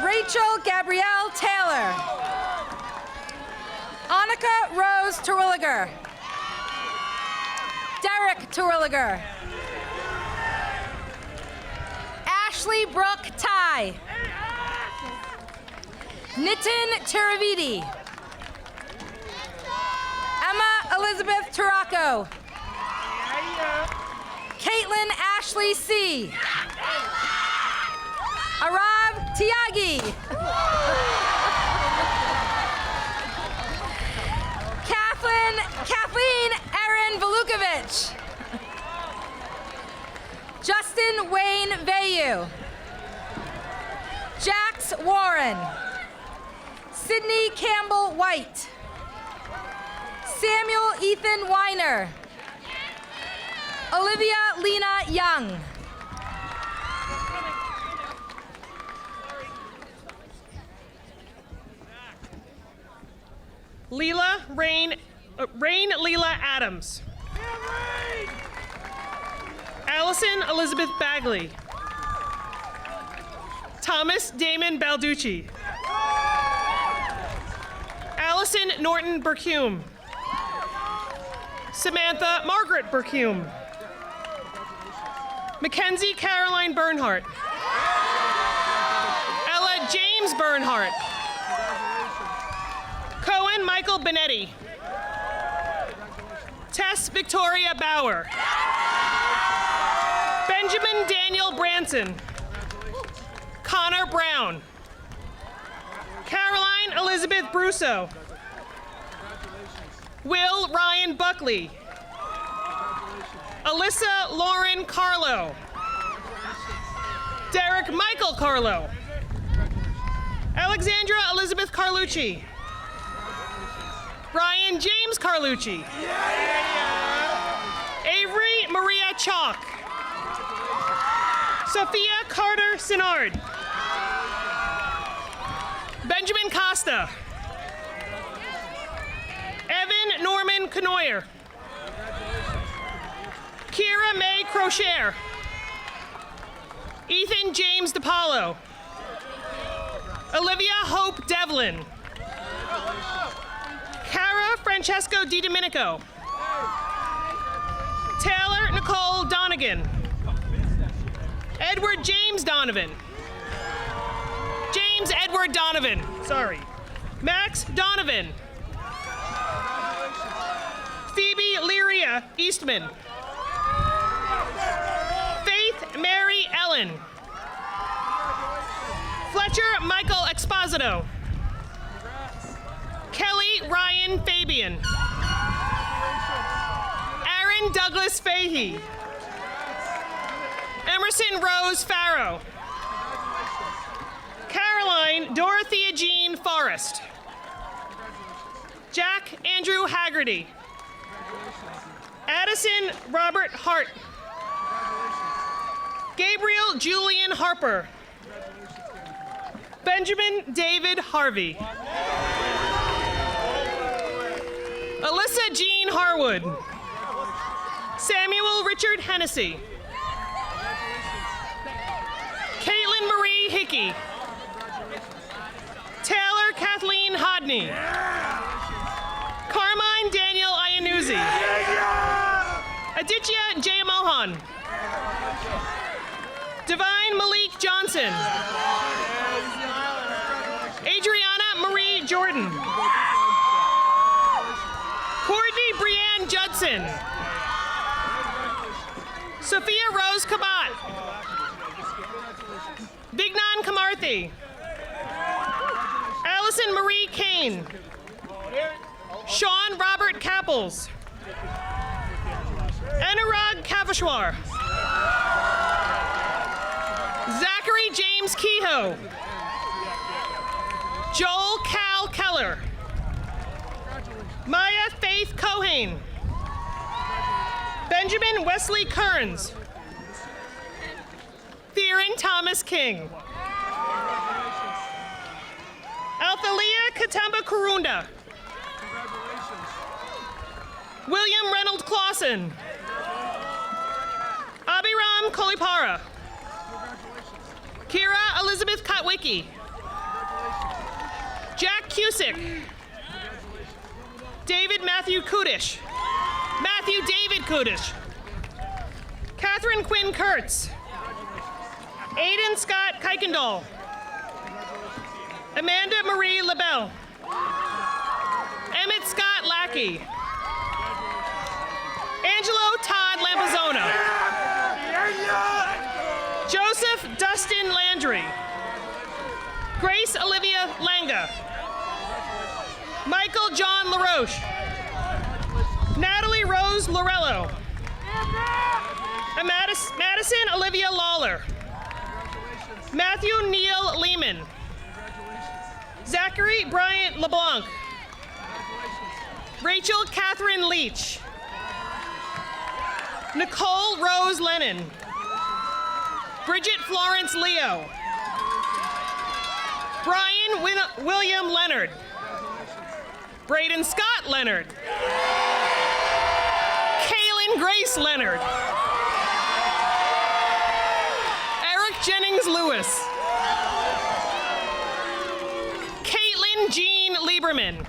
Rachel Gabrielle Taylor. Annika Rose Terwilliger. Derek Terwilliger. Ashley Brooke Ty. Nitin Tiravidi. Emma Elizabeth Taraco. Caitlin Ashley C. Arav Tiagi. Kathleen Erin Velukovich. Justin Wayne Vayu. Jax Warren. Sydney Campbell White. Samuel Ethan Weiner. Olivia Lena Young. Rain Leela Adams. Allison Elizabeth Bagley. Thomas Damon Balducci. Allison Norton Burcume. Samantha Margaret Burcume. Mackenzie Caroline Bernhardt. Ella James Bernhardt. Cohen Michael Benetti. Tess Victoria Bauer. Benjamin Daniel Branson. Connor Brown. Caroline Elizabeth Brusso. Will Ryan Buckley. Alyssa Lauren Carlo. Derek Michael Carlo. Alexandra Elizabeth Carlucci. Brian James Carlucci. Avery Maria Chalk. Sophia Carter Sinard. Benjamin Costa. Evan Norman Canoyer. Kira May Crocher. Ethan James DePaulo. Olivia Hope Devlin. Cara Francesco Di Domenico. Taylor Nicole Donegan. Edward James Donovan. James Edward Donovan, sorry. Max Donovan. Phoebe Lyria Eastman. Faith Mary Ellen. Fletcher Michael Exposito. Kelly Ryan Fabian. Aaron Douglas Fahey. Emerson Rose Farrow. Caroline Dorothea Jean Forrest. Jack Andrew Haggerty. Addison Robert Hart. Gabriel Julian Harper. Benjamin David Harvey. Alyssa Jean Harwood. Samuel Richard Hennessy. Caitlin Marie Hickey. Taylor Kathleen Hodney. Carmine Daniel Iannuzzi. Aditya Jayamohan. Divine Malik Johnson. Adriana Marie Jordan. Courtney Brianne Judson. Sophia Rose Kabat. Vignan Kamarthi. Allison Marie Kane. Sean Robert Kappels. Anurag Kavashwar. Zachary James Kehoe. Joel Cal Keller. Maya Faith Cohane. Benjamin Wesley Kearns. Theron Thomas King. Althalia Katamba Kurunda. William Reynolds Clausen. Abiram Kolipara. Kira Elizabeth Kotwicki. Jack Cusick. David Matthew Kudish. Matthew David Kudish. Catherine Quinn Kurtz. Aiden Scott Kuykendall. Amanda Marie LaBelle. Emmett Scott Lackey. Angelo Todd Lampazona. Joseph Dustin Landry. Grace Olivia Langa. Michael John LaRoche. Natalie Rose Lorello. Madison Olivia Lawler. Matthew Neal Lehman. Zachary Bryant LeBlanc. Rachel Catherine Leach. Nicole Rose Lennon. Bridget Florence Leo. Brian William Leonard. Braden Scott Leonard. Kaylin Grace Leonard. Eric Jennings Lewis. Caitlin Jean Lieberman.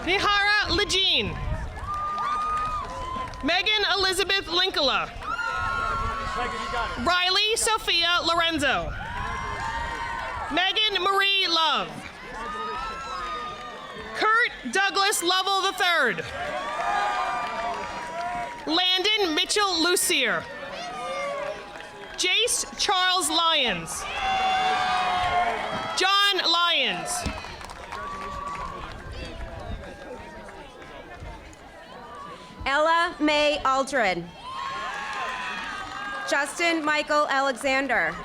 Nihara Lejean. Megan Elizabeth Linkola. Riley Sophia Lorenzo. Megan Marie Love. Kurt Douglas Lovell III. Landon Mitchell Lucier. Jace Charles Lyons. John Lyons. Ella Mae Aldred. Justin Michael Alexander.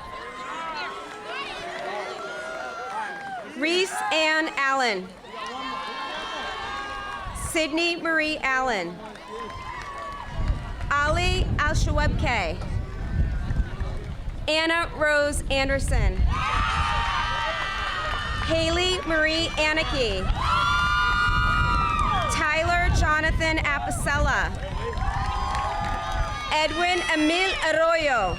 Reese Ann Allen. Sydney Marie Allen. Ali Al-Shawebke. Anna Rose Anderson. Haley Marie Aniki. Tyler Jonathan Apicella. Edwin Emil Arroyo.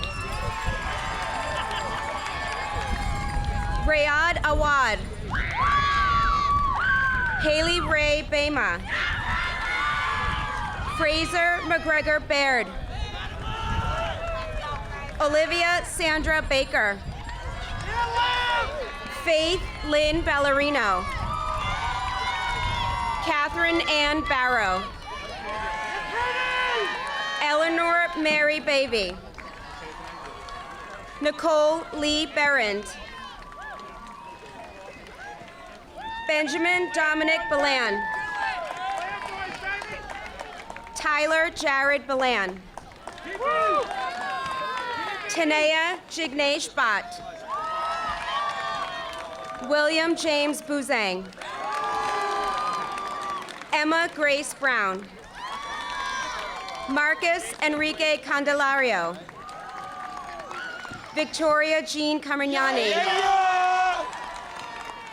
Rayad Awad. Haley Ray Bama. Fraser McGregor Baird. Olivia Sandra Baker. Faith Lynn Ballerino. Catherine Ann Barrow. Eleanor Mary Baby. Nicole Lee Berend. Benjamin Dominic Balan. Tyler Jared Balan. Tanea Jignesh Bhatt. William James Buzang. Emma Grace Brown. Marcus Enrique Candelario. Victoria Jean Camagnani.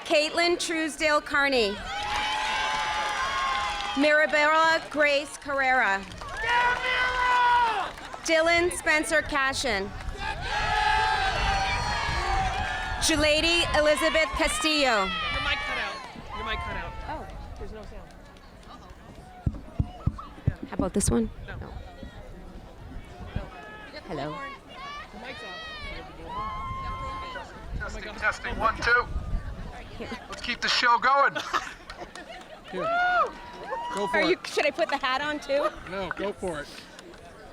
Caitlin Truesdale Carney. Mirabella Grace Carrera. Dylan Spencer Cashin. Julady Elizabeth Castillo. Your mic cut out. Your mic cut out. Oh. There's no sound. How about this one? No. Hello. The mic's off. Testing, 1, 2. Let's keep the show going. Here. Go for it. Should I put the hat on too? No, go for it.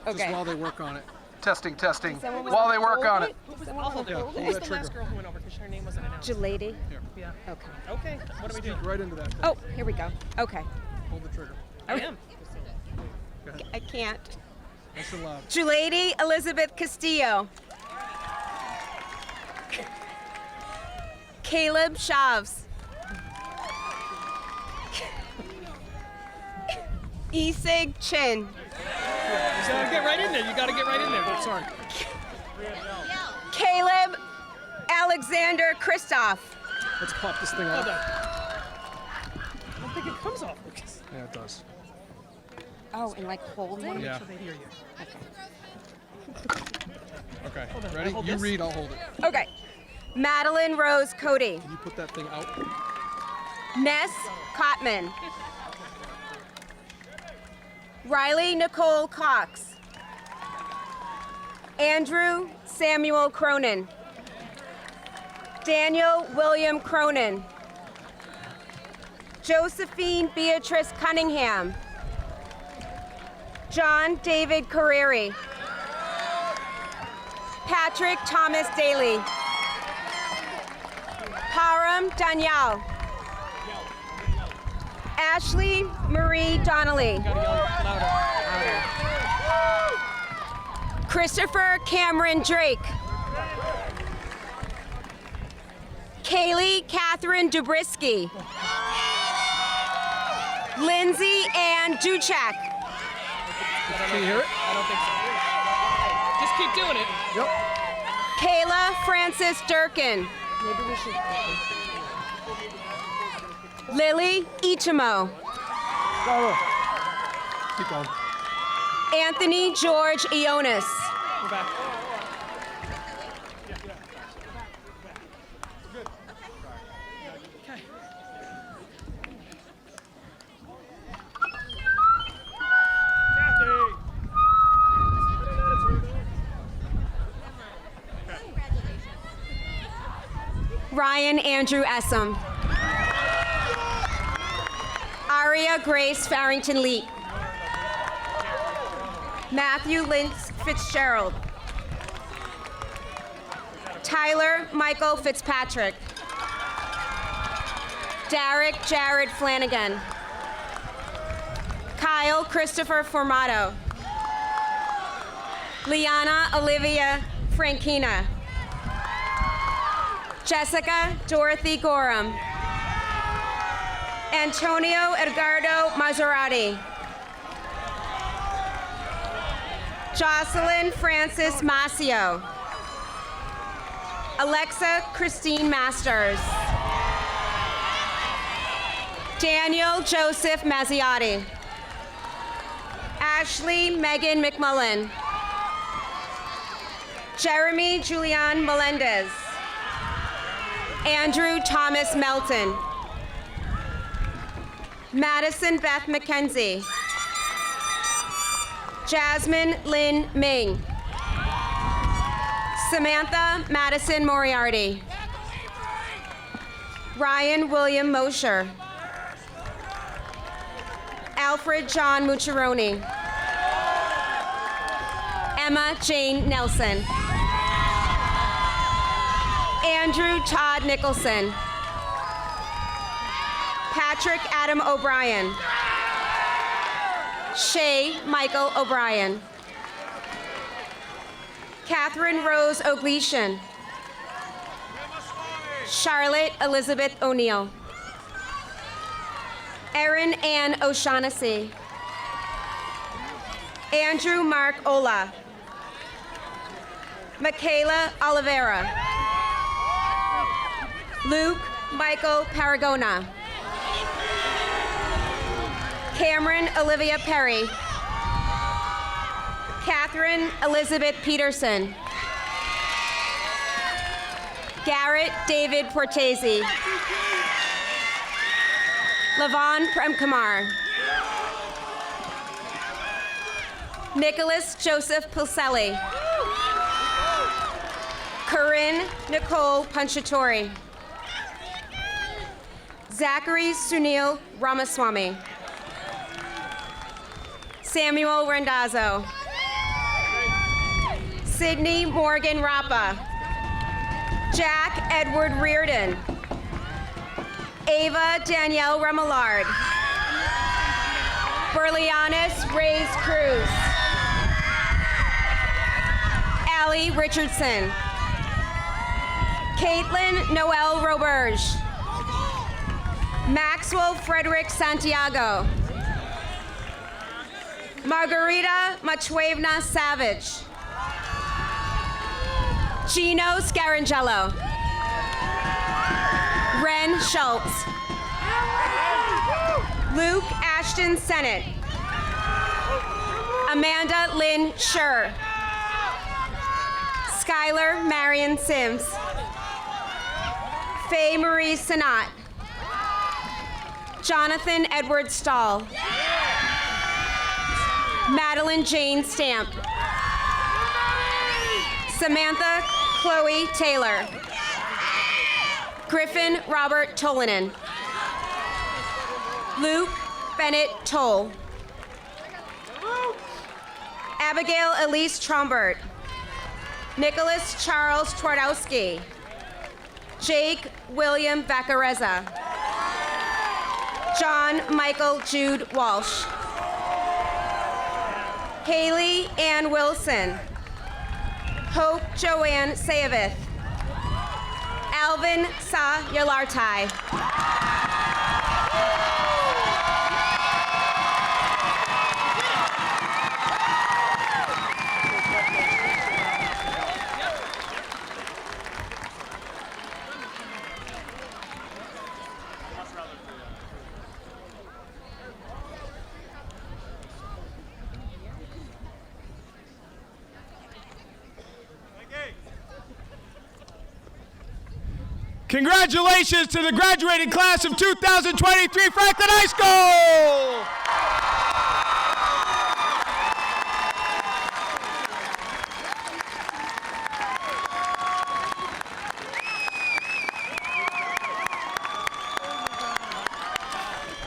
Just Okay. while they work on it. Testing. Someone was While they gonna work hold on it. I'll hold it. Yeah, Who hold was that the last trigger. girl who went over because her name wasn't announced? Lady. Yeah. Okay. Okay. What do we do? Speak right into that. Thing. Oh, here we go. Okay. Hold the trigger. I am. I can't. Nice and loud. Julady Elizabeth Castillo. Caleb Shavs. Isig Chin. You gotta get right in there. You gotta get right in there. Oh, sorry. Caleb Alexander Christoph. Let's pop this thing Hold off. on. I don't think it comes off, Lucas. Yeah, it does. Oh, and like hold it? Yeah. So they hear you. Okay. on, Ready? I'll hold You this. read, I'll hold it. Okay. Madeline Rose Cody. Can you put that thing out? Ness Cotman. Riley Nicole Cox. Andrew Samuel Cronin. Daniel William Cronin. Josephine Beatrice Cunningham. John David Carreri. Patrick Thomas Daly. Param Danielle. Ashley Marie Donnelly. Gotta yell louder. Christopher Cameron Drake. Kaylee Catherine Dubrisky. Lindsay Ann Duchek. Can you hear it? I don't think so. Just keep doing it. Yep. Kayla Francis Durkin. Lily Ichimo. Go. Keep going. Anthony George Ionis. We're back. Okay. Ryan Andrew Essam. Aria Grace Farrington Leet. Matthew Lynch Fitzgerald. Tyler Michael Fitzpatrick. Derek Jared Flanagan. Kyle Christopher Formato. Liana Olivia Frankina. Jessica Dorothy Gorham. Antonio Edgardo Maserati. Jocelyn Francis Masio. Alexa Christine Masters. Daniel Joseph Mazziotti. Ashley Megan McMullen. Jeremy Julian Melendez. Andrew Thomas Melton. Madison Beth McKenzie. Jasmine Lynn Ming. Samantha Madison Moriarty. Ryan William Mosher. Alfred John Mucciaroni. Emma Jane Nelson. Andrew Todd Nicholson. Patrick Adam O'Brien. Shay Michael O'Brien. Catherine Rose Ogletion. Charlotte Elizabeth O'Neill. Erin Ann O'Shaughnessy. Andrew Mark Ola. Michaela Oliveira. Luke Michael Paragona. Cameron Olivia Perry. Catherine Elizabeth Peterson. Garrett David Portese. Lavon Premkumar. Nicholas Joseph Pulselli. Corinne Nicole Punchatori. Zachary Sunil Ramaswamy. Samuel Randazzo. Sydney Morgan Rappa. Jack Edward Reardon. Ava Danielle Remillard. Berlianus Reyes Cruz. Allie Richardson. Caitlin Noel Roberge. Maxwell Frederick Santiago. Margarita Machuevna Savage. Gino Scarangello. Ren Schultz. Luke Ashton Sennett. Amanda Lynn Schur. Skylar Marion Sims. Faye Marie Sanat. Jonathan Edward Stahl. Madeline Jane Stamp. Samantha Chloe Taylor. Griffin Robert Tolinen. Luke Bennett Toll. Abigail Elise Trombert. Nicholas Charles Twardowski. Jake William Vaccarezza. John Michael Jude Walsh. Haley Ann Wilson. Hope Joanne Sayavith. Alvin Sa Yalartai. Congratulations to the graduating class of 2023 Franklin High School!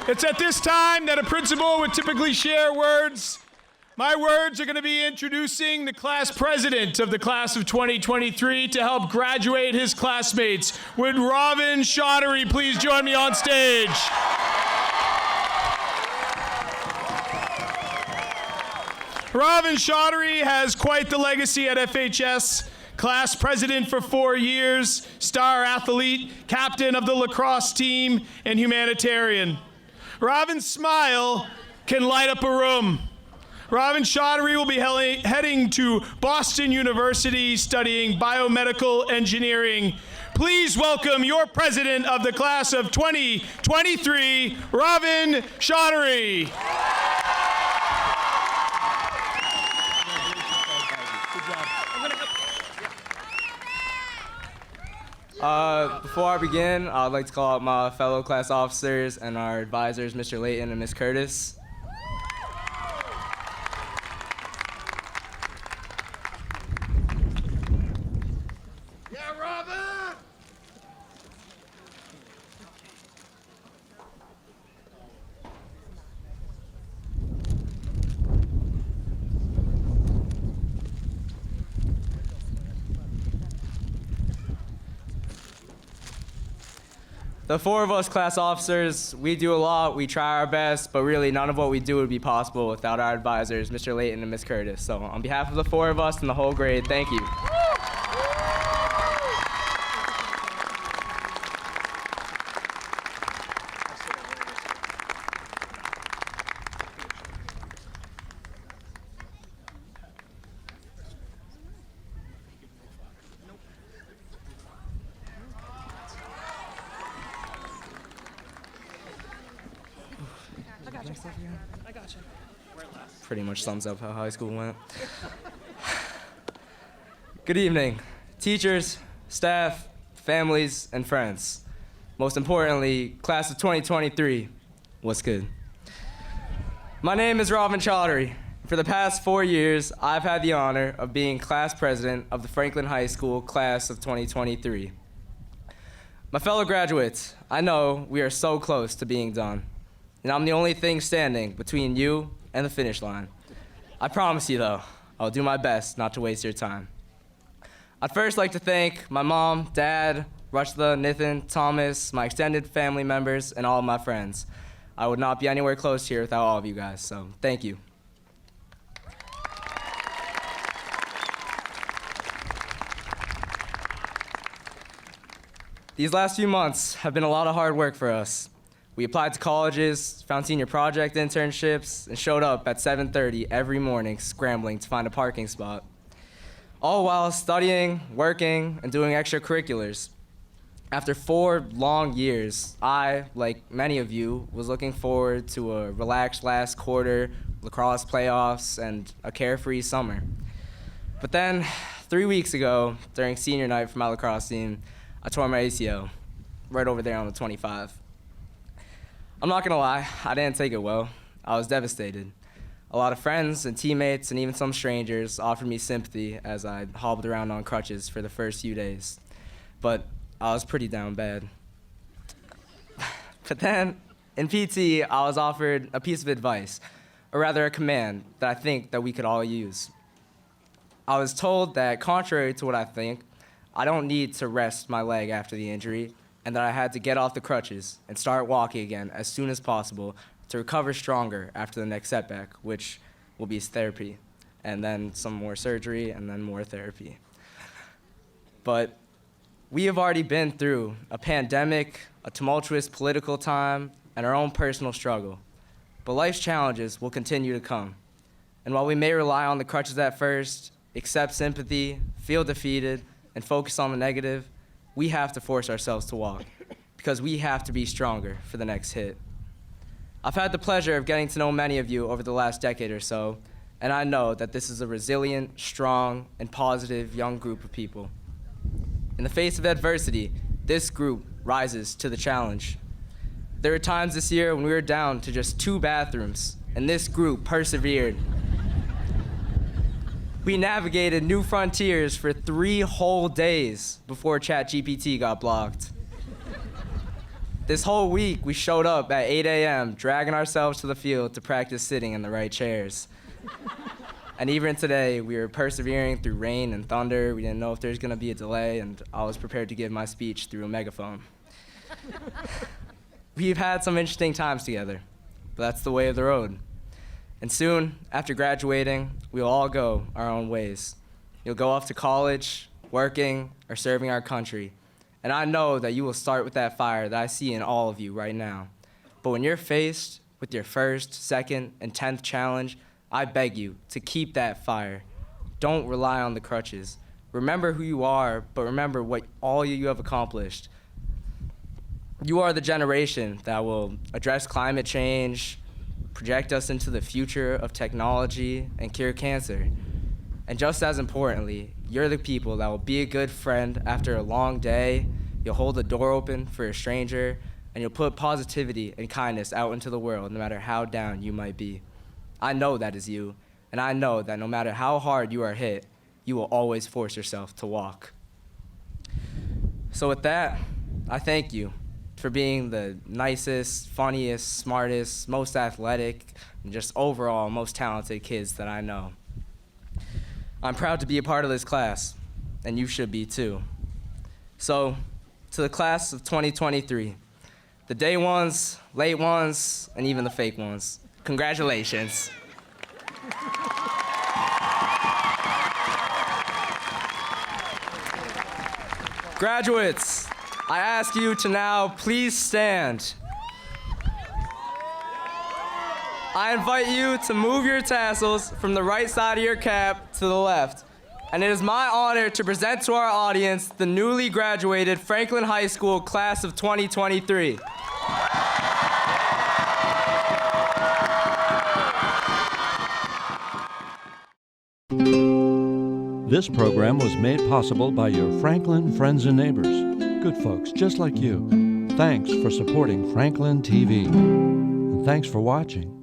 It's at this time that a principal would typically share words. My words are going to be introducing the class president of the class of 2023 to help graduate his classmates. Would Robin Chaudhary please join me on stage? Robin Chaudhary has quite the legacy at FHS. Class president for 4 years, star athlete, captain of the lacrosse team, and humanitarian. Robin's smile can light up a room. Robin Chaudhary will be heading to Boston University studying biomedical engineering. Please welcome your president of the class of 2023, Robin Chaudhary. Before I begin, I'd like to call out my fellow class officers and our advisors, Mr. Layton and Ms. Curtis. The four of us class officers, we do a lot, we try our best, but really none of what we do would be possible without our advisors, Mr. Layton and Ms. Curtis. So on behalf of the four of us and the whole grade, thank you. Pretty much sums up how high school went. Good evening, teachers, staff, families, and friends. Most importantly, class of 2023, what's good? My name is Robin Chaudhary. For the past 4 years, I've had the honor of being class president of the Franklin High School class of 2023. My fellow graduates, I know we are so close to being done, and I'm the only thing standing between you and the finish line. I promise you though, I'll do my best not to waste your time. I'd first like to thank my mom, dad, Rushla, Nathan, Thomas, my extended family members, and all of my friends. I would not be anywhere close here without all of you guys, so thank you. These last few months have been a lot of hard work for us. We applied to colleges, found senior project internships, and showed up at 7:30 every morning scrambling to find a parking spot. All while studying, working, and doing extracurriculars. After 4 long years, I, like many of you, was looking forward to a relaxed last quarter, lacrosse playoffs, and a carefree summer. But then, 3 weeks ago, during senior night for my lacrosse team, I tore my ACL, right over there on the 25. I'm not gonna lie, I didn't take it well. I was devastated. A lot of friends and teammates and even some strangers offered me sympathy as I hobbled around on crutches for the first few days. But I was pretty down bad. But then, in PT, I was offered a piece of advice, or rather a command that I think that we could all use. I was told that contrary to what I think, I don't need to rest my leg after the injury, and that I had to get off the crutches and start walking again as soon as possible to recover stronger after the next setback, which will be therapy, and then some more surgery, and then more therapy. But we have already been through a pandemic, a tumultuous political time, and our own personal struggle. But life's challenges will continue to come. And while we may rely on the crutches at first, accept sympathy, feel defeated, and focus on the negative, we have to force ourselves to walk, because we have to be stronger for the next hit. I've had the pleasure of getting to know many of you over the last decade or so, and I know that this is a resilient, strong, and positive young group of people. In the face of adversity, this group rises to the challenge. There were times this year when we were down to just 2 bathrooms, and this group persevered. We navigated new frontiers for 3 whole days before ChatGPT got blocked. This whole week, we showed up at 8 a.m., dragging ourselves to the field to practice sitting in the right chairs. And even today, we were persevering through rain and thunder. We didn't know if there's gonna be a delay, and I was prepared to give my speech through a megaphone. We've had some interesting times together, but that's the way of the road. And soon, after graduating, we'll all go our own ways. You'll go off to college, working, or serving our country. And I know that you will start with that fire that I see in all of you right now. But when you're faced with your first, second, and 10th challenge, I beg you to keep that fire. Don't rely on the crutches. Remember who you are, but remember what all you have accomplished. You are the generation that will address climate change, project us into the future of technology, and cure cancer. And just as importantly, you're the people that will be a good friend after a long day. You'll hold the door open for a stranger, and you'll put positivity and kindness out into the world no matter how down you might be. I know that is you, and I know that no matter how hard you are hit, you will always force yourself to walk. So with that, I thank you for being the nicest, funniest, smartest, most athletic, and just overall most talented kids that I know. I'm proud to be a part of this class, and you should be too. So, to the class of 2023, the day ones, late ones, and even the fake ones, congratulations. Graduates, I ask you to now please stand. I invite you to move your tassels from the right side of your cap to the left. And it is my honor to present to our audience the newly graduated Franklin High School class of 2023. This program was made possible by your Franklin friends and neighbors. Good folks just like you. Thanks for supporting Franklin TV. And thanks for watching.